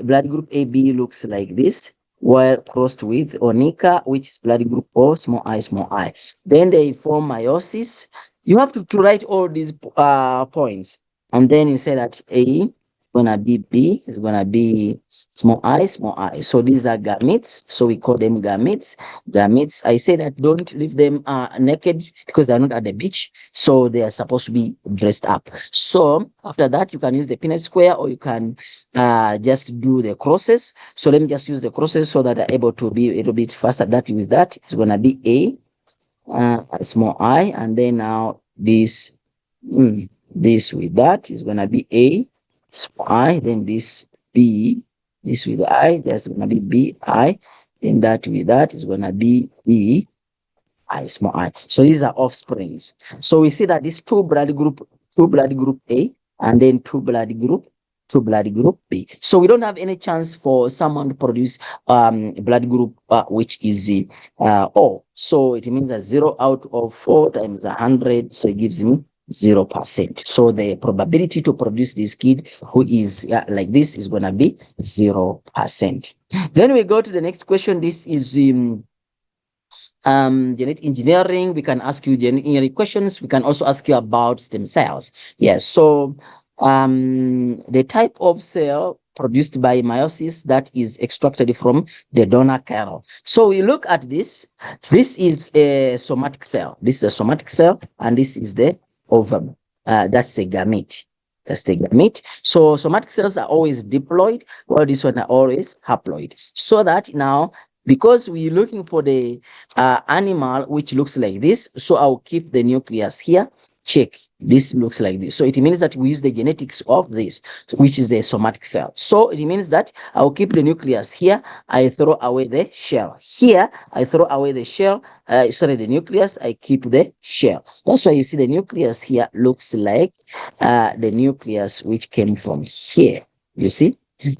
blood group AB looks like this, while crossed with Onika, which is blood group O, small I. Then they form meiosis. You have to write all these points, and then you say that A is gonna be B, is gonna be small I. So these are gametes. So we call them gametes. I say that don't leave them naked because they're not at the beach. So they are supposed to be dressed up. So after that, you can use the Punnett square, or you can just do the crosses. So let me just use the crosses so that I'm able to be a little bit faster. That with that is gonna be A, small I, and then now this with that is gonna be A, small I, then this B. This with I, that's gonna be B I, then that with that is gonna be B I, small I. So these are offsprings. So we see that these two blood group A, and then two blood group B. So we don't have any chance for someone to produce blood group which is O. So it means that 0 out of 4 times 100, so it gives me 0%. So the probability to produce this kid who is like this is going to be 0%. Then we go to the next question. This is genetic engineering. We can ask you genetic engineering questions. We can also ask you about stem cells. Yes. So the type of cell produced by meiosis that is extracted from the donor kernel. So we look at this. This is a somatic cell. This is a somatic cell, and this is the ovum. That's the gamete. So somatic cells are always diploid, while this one are always haploid. So that now, because we're looking for the animal which looks like this, so I'll keep the nucleus here. Check, this looks like this. So it means that we use the genetics of this, which is the somatic cell. So it means that I'll keep the nucleus here. I throw away the shell. Here, I throw away the shell. The nucleus, I keep the shell. That's why you see the nucleus here looks like the nucleus which came from here. You see?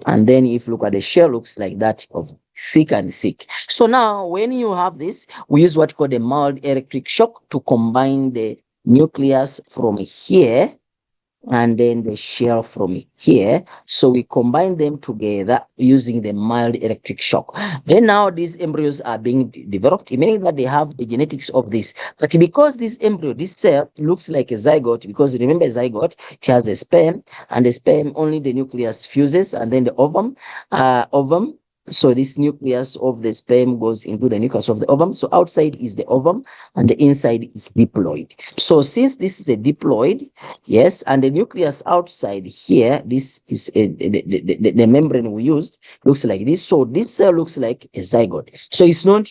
And then if you look at the shell, looks like that of thick and thick. So now when you have this, we use what called a mild electric shock to combine the nucleus from here and then the shell from here. So we combine them together using the mild electric shock. Then now these embryos are being developed, meaning that they have the genetics of this. But because this embryo, this cell looks like a zygote, because remember zygote, it has a sperm, and the sperm only the nucleus fuses, and then the ovum. So this nucleus of the sperm goes into the nucleus of the ovum. So outside is the ovum and the inside is diploid. So since this is a diploid, yes, and the nucleus outside here, this is the membrane we used, looks like this. So this cell looks like a zygote. So it's not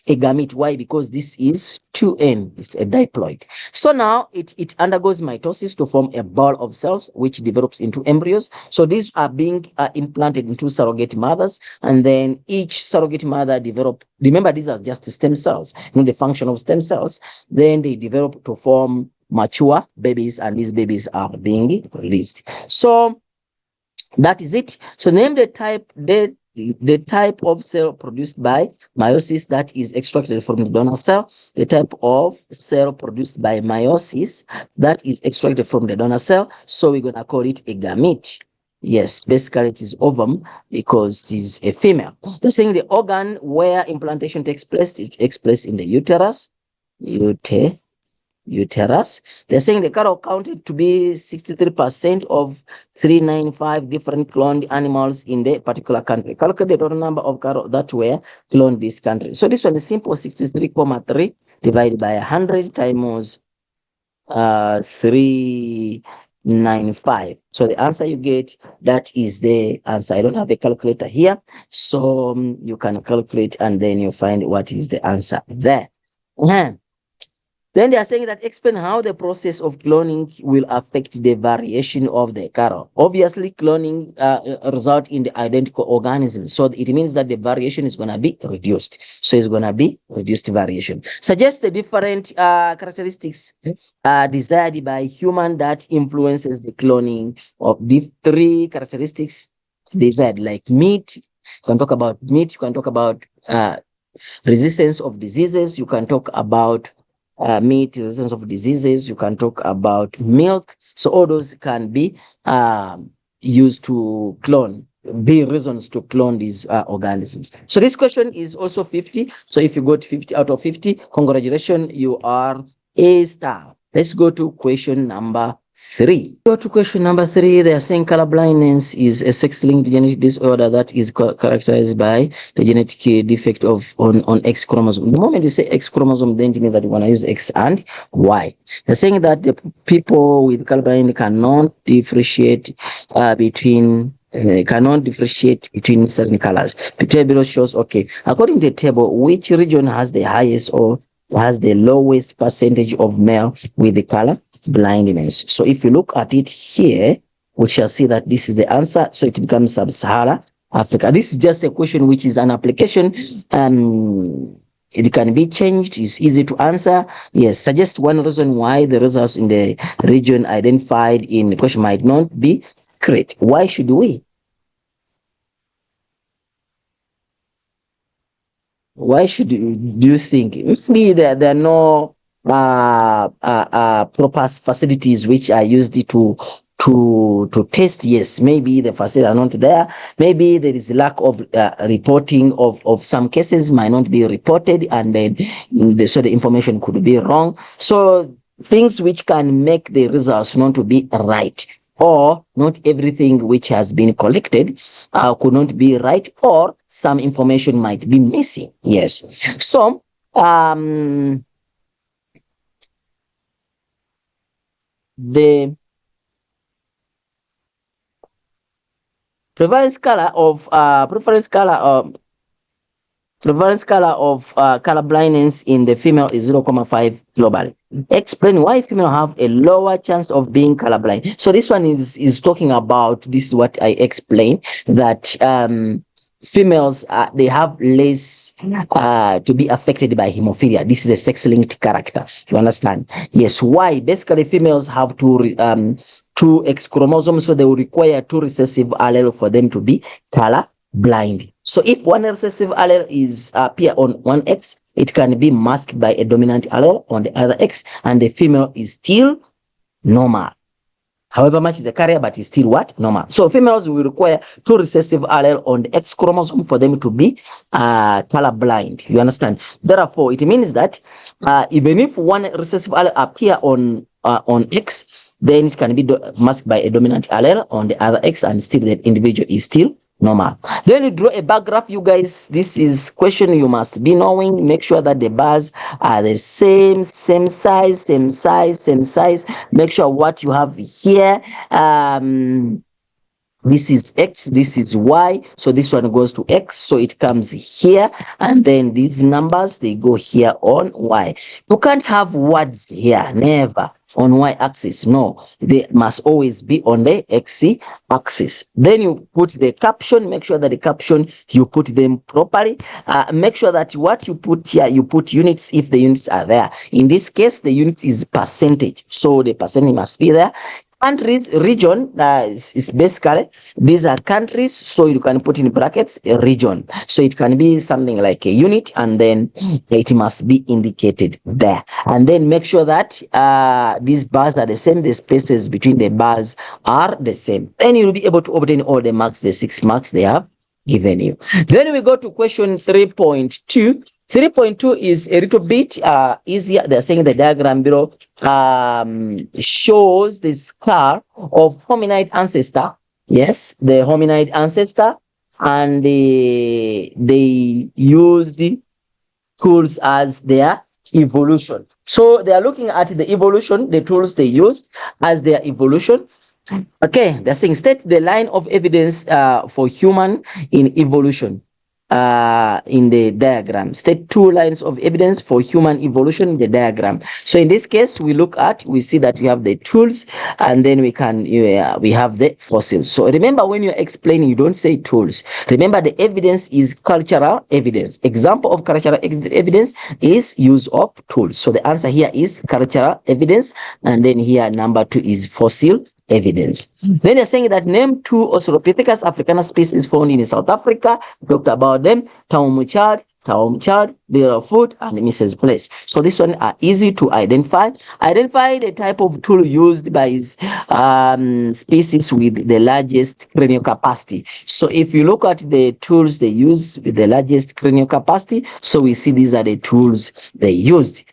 a gamete. Why? Because this is 2N, it's a diploid. So now it undergoes mitosis to form a ball of cells which develops into embryos. So these are being implanted into surrogate mothers, and then each surrogate mother develop, remember these are just stem cells, the function of stem cells, then they develop to form mature babies, and these babies are being released. So that is it. So name the type of cell produced by meiosis that is extracted from the donor cell. The type of cell produced by meiosis that is extracted from the donor cell. So we're gonna call it a gamete. Yes, basically it is ovum because it is a female. They're saying the organ where implantation takes place, it takes place in the uterus. Uterus. They're saying the cattle counted to be 63% of 395 different cloned animals in the particular country. Calculate the total number of cattle that were cloned this country. So this one is simple: 63,3 divided by 100 times 395. So the answer you get, that is the answer. I don't have a calculator here, so you can calculate and then you find what is the answer there. Then they are saying that explain how the process of cloning will affect the variation of the cattle. Obviously, cloning result in the identical organism. So it means that the variation is going to be reduced. So it's going to be reduced variation. Suggest the different characteristics desired by human that influences the cloning of the 3 characteristics desired, like meat. You can talk about meat. You can talk about resistance of diseases. You can talk about meat, resistance of diseases. You can talk about milk. So all those can be used to clone, be reasons to clone these organisms. So this question is also 50. So if you got 50 out of 50, congratulations, you are a star. Let's go to question number 3. Go to question number 3. They are saying color blindness is a sex-linked genetic disorder that is characterized by the genetic defect on X chromosome. The moment you say X chromosome, then it means that you want to use X and Y. They're saying that the people with color blindness cannot differentiate between certain colors. The table shows, okay, according to the table, which region has the highest or has the lowest percentage of male with the color blindness. So if you look at it here, we shall see that this is the answer. So it becomes Sub-Sahara Africa. This is just a question which is an application. It can be changed. It's easy to answer. Yes, suggest one reason why the results in the region identified in the question might not be correct. Why should we? Why should you, do you think? Maybe there are no proper facilities which are used to test. Yes, maybe the facilities are not there. Maybe there is lack of reporting of some cases might not be reported, and then so the information could be wrong. So things which can make the results not to be right, or not everything which has been collected could not be right, or some information might be missing. Yes. So the prevalence color of color blindness in the female is 0.5 globally. Explain why female have a lower chance of being colorblind. So this one is talking about, this is what I explained, that females they have less to be affected by hemophilia. This is a sex-linked character. You understand? Yes. Why? Basically, females have two X chromosomes, so they will require 2 recessive allele for them to be color blind. So if one recessive allele is appear on one X, it can be masked by a dominant allele on the other X, and the female is still normal. However much is the carrier, but it's still what? Normal. So females will require 2 recessive allele on the X chromosome for them to be color blind. You understand? Therefore, it means that even if one recessive allele appear on X, then it can be masked by a dominant allele on the other X, and still the individual is still normal. Then you draw a bar graph, you guys. This is question you must be knowing. Make sure that the bars are the same size. Make sure what you have here This is X, this is Y, so this one goes to X, so it comes here, and then these numbers, they go here on Y. You can't have words here, never, on Y-axis, no. They must always be on the X-axis. Then you put the caption, make sure that the caption, you put them properly. Make sure that what you put here, you put units if the units are there. In this case, the unit is percentage, so the percentage must be there. Countries, region, is basically, these are countries, so you can put in brackets a region. So it can be something like a unit, and then it must be indicated there. And then make sure that these bars are the same, the spaces between the bars are the same. Then you'll be able to obtain all the marks, the 6 marks they have given you. Then we go to question 3.2. 3.2 is a little bit easier. They're saying the diagram below shows the scar of hominid ancestor. Yes, the hominid ancestor, and they used tools as their evolution. So they are looking at the evolution, the tools they used as their evolution. Okay, they're saying state the line of evidence for human in evolution. In the diagram, state 2 lines of evidence for human evolution in the diagram. So in this case, we see that we have the tools, and then we have the fossils. So remember, when you're explaining, you don't say tools. Remember, the evidence is cultural evidence. Example of cultural evidence is use of tools. So the answer here is cultural evidence, and then here number 2 is fossil evidence. Then they're saying that name 2 Australopithecus africanus species found in South Africa. We talked about them: Taumchad, Barefoot, and Mrs. Place. So this one are easy to identify. Identify the type of tool used by species with the largest cranial capacity. So if you look at the tools they use with the largest cranial capacity, so we see these are the tools they used.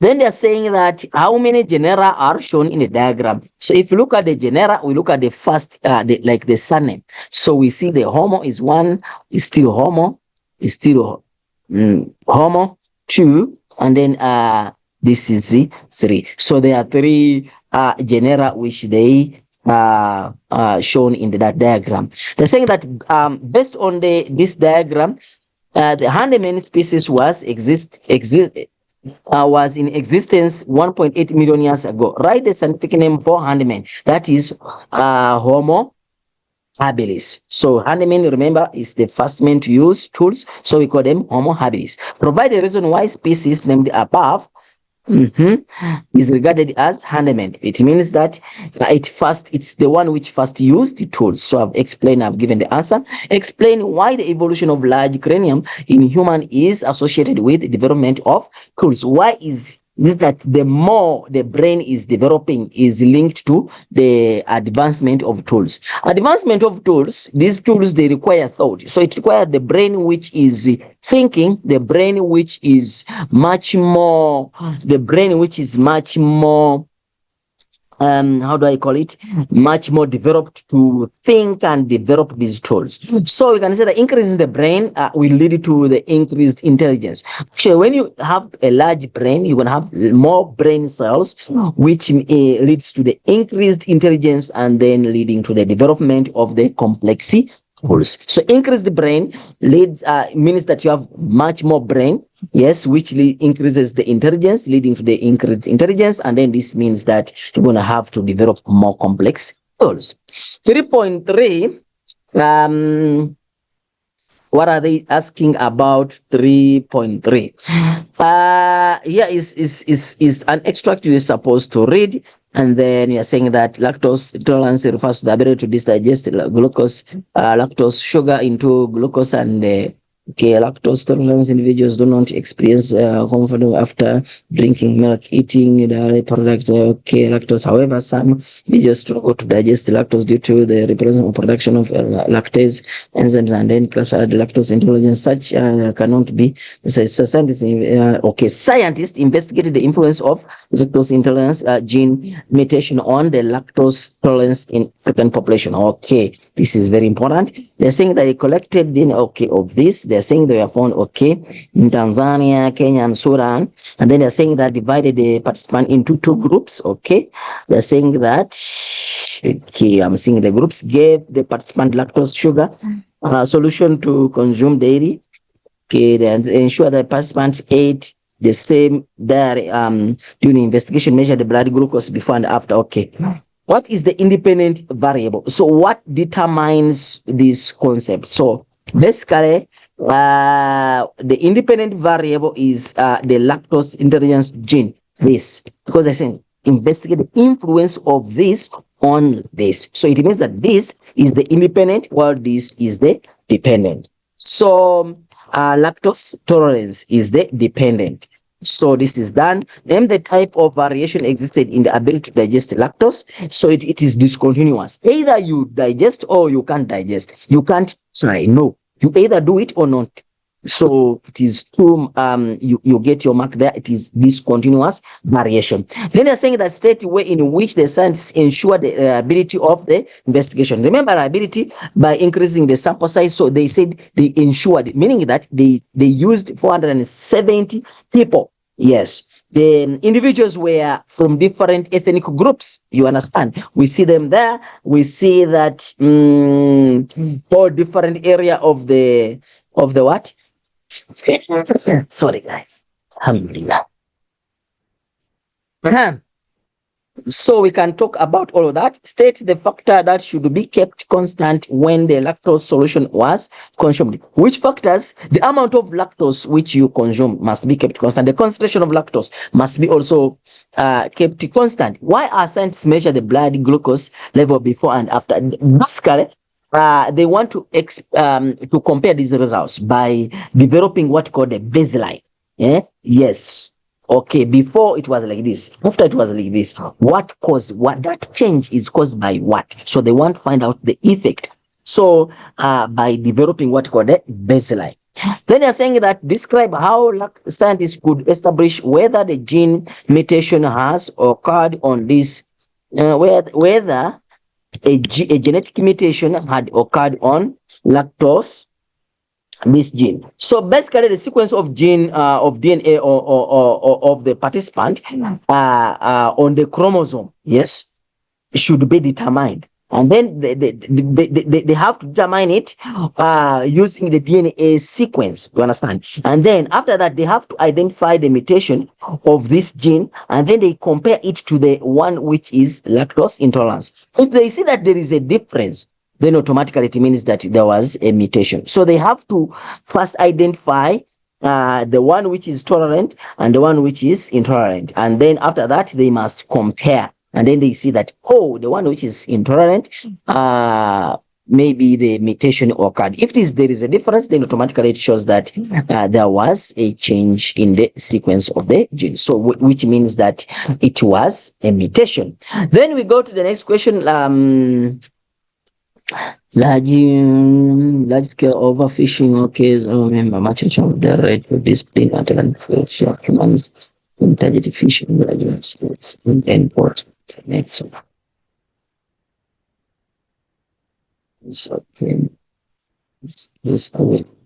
Then they're saying that how many genera are shown in the diagram. So if you look at the genera, we look at the first, like the surname. So we see the Homo is 1, is still Homo, Homo 2, and then this is 3. So there are 3 genera which they shown in that diagram. They're saying that based on this diagram, the Handyman species was in existence 1.8 million years ago. Write the scientific name for handyman. That is Homo habilis. So handyman, remember, is the first man to use tools, so we call them Homo habilis. Provide a reason why species named above is regarded as handyman. It means that it's the one which first used the tools. So I've given the answer. Explain why the evolution of large cranium in human is associated with the development of tools. Why is this? That the more the brain is developing is linked to the advancement of tools. Advancement of tools, these tools, they require thought. So it requires the brain which is thinking, the brain which is much more how do I call it? Much more developed to think and develop these tools. So we can say the increase in the brain will lead to the increased intelligence. Actually, when you have a large brain, you're going to have more brain cells, which leads to the increased intelligence, and then leading to the development of the complex tools. So increased brain means that you have much more brain, yes, which increases the intelligence, leading to the increased intelligence, and then this means that you're going to have to develop more complex tools. 3.3, what are they asking about? 3.3. Here is an extract you're supposed to read, and then you're saying that lactose intolerance refers to the ability to digest lactose sugar into glucose, and lactose tolerance individuals do not experience comfort after drinking milk, eating dairy products. Lactose. However, some individuals struggle to digest lactose due to the representative production of lactase enzymes, and then classified lactose intolerance. Such cannot be. So scientists investigated the influence of lactose intolerance gene mutation on the lactose tolerance in African population. Okay, this is very important. They're saying that they collected of this. They're saying they were found in Tanzania, Kenya, and Sudan, and then they're saying that divided the participant into 2 groups. They're saying that Okay, I'm seeing the groups gave the participant lactose sugar solution to consume daily. Okay, and ensure that participants ate the same diary during the investigation, measure the blood glucose before and after. Okay. What is the independent variable? So what determines this concept? So basically, the independent variable is the lactose intolerance gene. This, because I said investigate the influence of this on this. So it means that this is the independent while this is the dependent. So lactose tolerance is the dependent. So this is done. Name the type of variation existed in the ability to digest lactose. So it is discontinuous. Either you digest or you can't digest. You can't try. No, you either do it or not. So it is two, you get your mark there. It is discontinuous variation. Then they're saying that state way in which the scientists ensure the reliability of the investigation. Remember reliability by increasing the sample size. So they said they ensured, meaning that they used 470 people. Yes. The individuals were from different ethnic groups. You understand? We see them there. We see that all different area of the what? Sorry, guys. Alhamdulillah. So we can talk about all of that. State the factor that should be kept constant when the lactose solution was consumed. Which factors? The amount of lactose which you consume must be kept constant. The concentration of lactose must be also kept constant. Why are scientists measure the blood glucose level before and after? Basically, they want to compare these results by developing what called a baseline. Yes. Okay, before it was like this, after it was like this, what caused what? That change is caused by what? So they want to find out the effect. So by developing what called a baseline. Then they're saying that describe how scientists could establish whether the gene mutation has occurred on this, whether a genetic mutation had occurred on lactose this gene. So basically the sequence of gene of DNA or of the participant on the chromosome, yes, should be determined. And then they have to determine it using the DNA sequence, you understand? And then after that, they have to identify the mutation of this gene, and then they compare it to the one which is lactose intolerance. If they see that there is a difference, then automatically it means that there was a mutation. So they have to first identify the one which is tolerant and the one which is intolerant. And then after that, they must compare. And then they see that, oh, the one which is intolerant, maybe the mutation occurred. If there is a difference, then automatically it shows that there was a change in the sequence of the gene. So which means that it was a mutation. Then we go to the next question. Large scale overfishing. Okay, so remember much of the rate of discipline at humans in target fishing graduates and port next. So this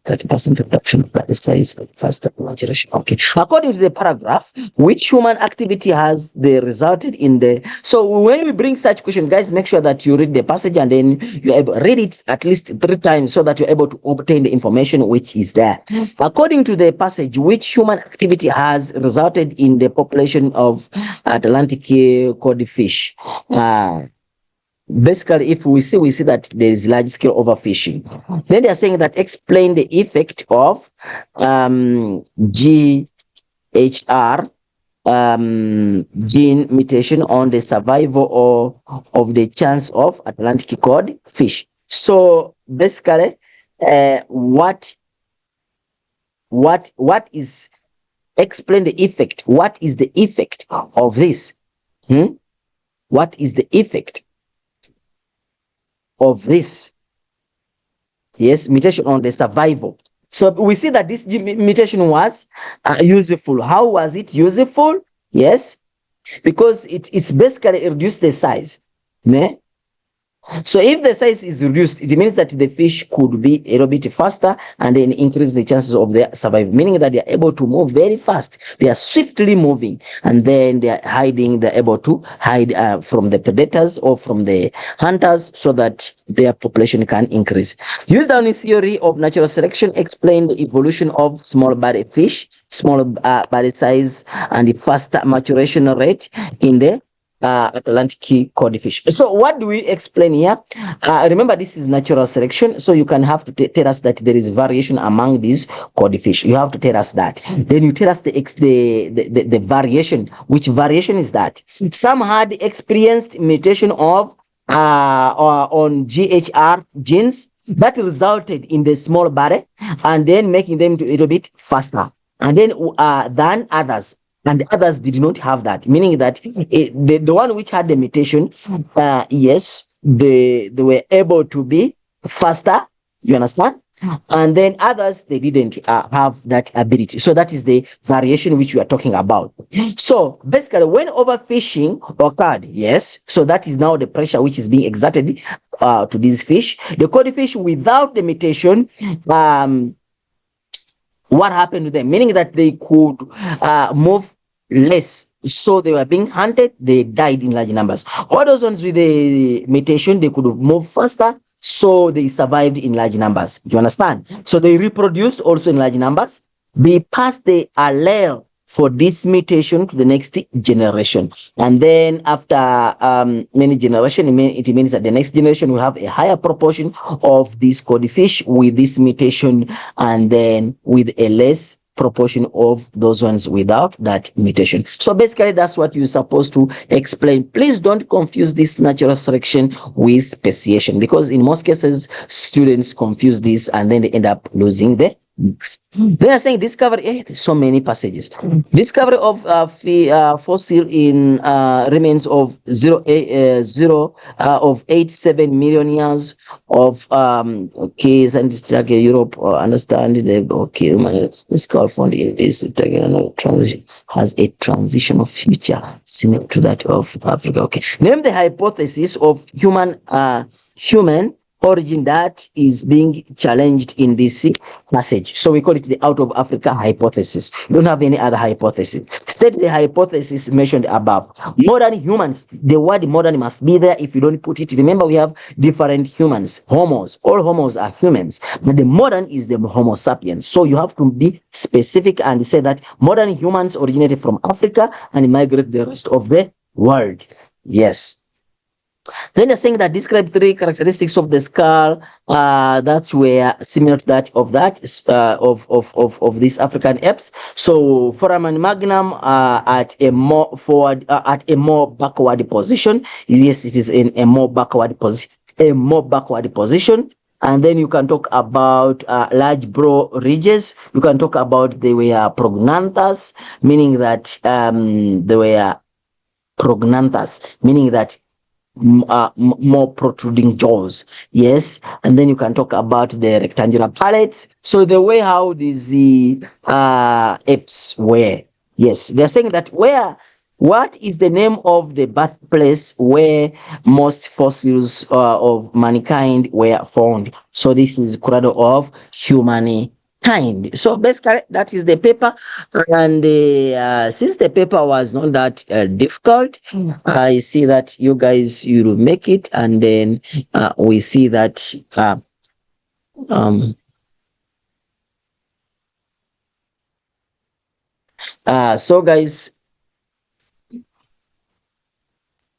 30% reduction of body size and faster maturation. Okay. According to the paragraph, which human activity has resulted in the... So when we bring such question, guys, make sure that you read the passage and then you read it at least 3 times so that you're able to obtain the information which is there. According to the passage, which human activity has resulted in the population of Atlantic codfish? Basically, if we see that there is large scale overfishing, then they are saying that explain the effect of GHR gene mutation on the survival of the chance of Atlantic cod fish. So basically, what is, explain the effect? What is the effect of this? What is the effect of this? Yes, mutation on the survival. So we see that this mutation was useful. How was it useful? Yes, because it's basically reduced the size. So if the size is reduced, it means that the fish could be a little bit faster and then increase the chances of their survival, meaning that they are able to move very fast. They are swiftly moving, and then they are hiding. They're able to hide from the predators or from the hunters so that their population can increase. Use down the theory of natural selection, explain the evolution of small body fish, small body size, and the faster maturation rate in the Atlantic codfish. So what do we explain here? Remember, this is natural selection, so you can have to tell us that there is variation among these codfish. You have to tell us that. Then you tell us the variation. Which variation is that? Some had experienced mutation of on GHR genes that resulted in the small body and then making them a little bit faster, and then than others. And the others did not have that, meaning that the one which had the mutation, yes, they were able to be faster. You understand? And then others, they didn't have that ability. So that is the variation which we are talking about. So basically, when overfishing occurred, yes, so that is now the pressure which is being exerted to these fish. The codfish without the mutation, what happened to them? Meaning that they could move less. So they were being hunted, they died in large numbers. All those ones with the mutation, they could move faster, so they survived in large numbers. Do you understand? So they reproduced also in large numbers. They passed the allele for this mutation to the next generation. And then after many generations, it means that the next generation will have a higher proportion of this codfish with this mutation, and then with a less proportion of those ones without that mutation. So basically, that's what you're supposed to explain. Please don't confuse this natural selection with speciation, because in most cases, students confuse this and then they end up losing the mix. They are saying discovery, there's so many passages. Discovery of fossil in remains of 87 million years of scientific Europe understand the this call found in this transition has a transitional future similar to that of Africa. Okay, name the hypothesis of human origin that is being challenged in this passage. So we call it the out of Africa hypothesis. We don't have any other hypothesis. State the hypothesis mentioned above. Modern humans, the word modern must be there. If you don't put it, remember we have different humans, homos. All homos are humans, but the modern is the Homo sapiens. So you have to be specific and say that modern humans originated from Africa and migrated the rest of the world. Yes. Then they're saying that describe 3 characteristics of the skull that were similar to that of these African apes. So foramen magnum at a more backward position. Yes, it is in a more backward position. And then you can talk about large brow ridges. You can talk about they were prognanthus, meaning that they were prognanthus, meaning that more protruding jaws. Yes. And then you can talk about the rectangular palates. So the way how these apes were. Yes, they're saying that what is the name of the birthplace where most fossils of mankind were found? So this is cradle of humanity. So basically that is the paper, and since the paper was not that difficult, I see that you guys will make it, and then we see that so guys,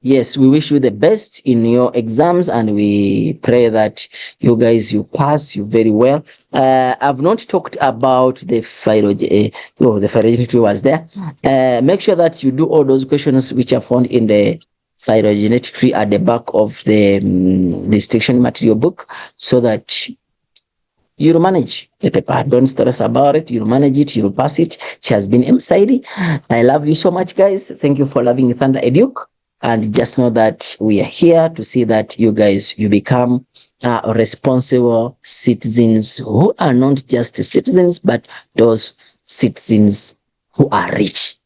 yes, we wish you the best in your exams, and we pray that you guys, you pass you very well. I've not talked about the phylogeny. The phylogeny was there. Make sure that you do all those questions which are found in the phylogenetic tree at the back of the distinction material book, so that you'll manage the paper. Don't stress about it. You'll manage it. You'll pass it. It has been MSID. I love you so much, guys. Thank you for loving Thunder Educ. And just know that we are here to see that you guys, you become responsible citizens who are not just citizens, but those citizens who are rich.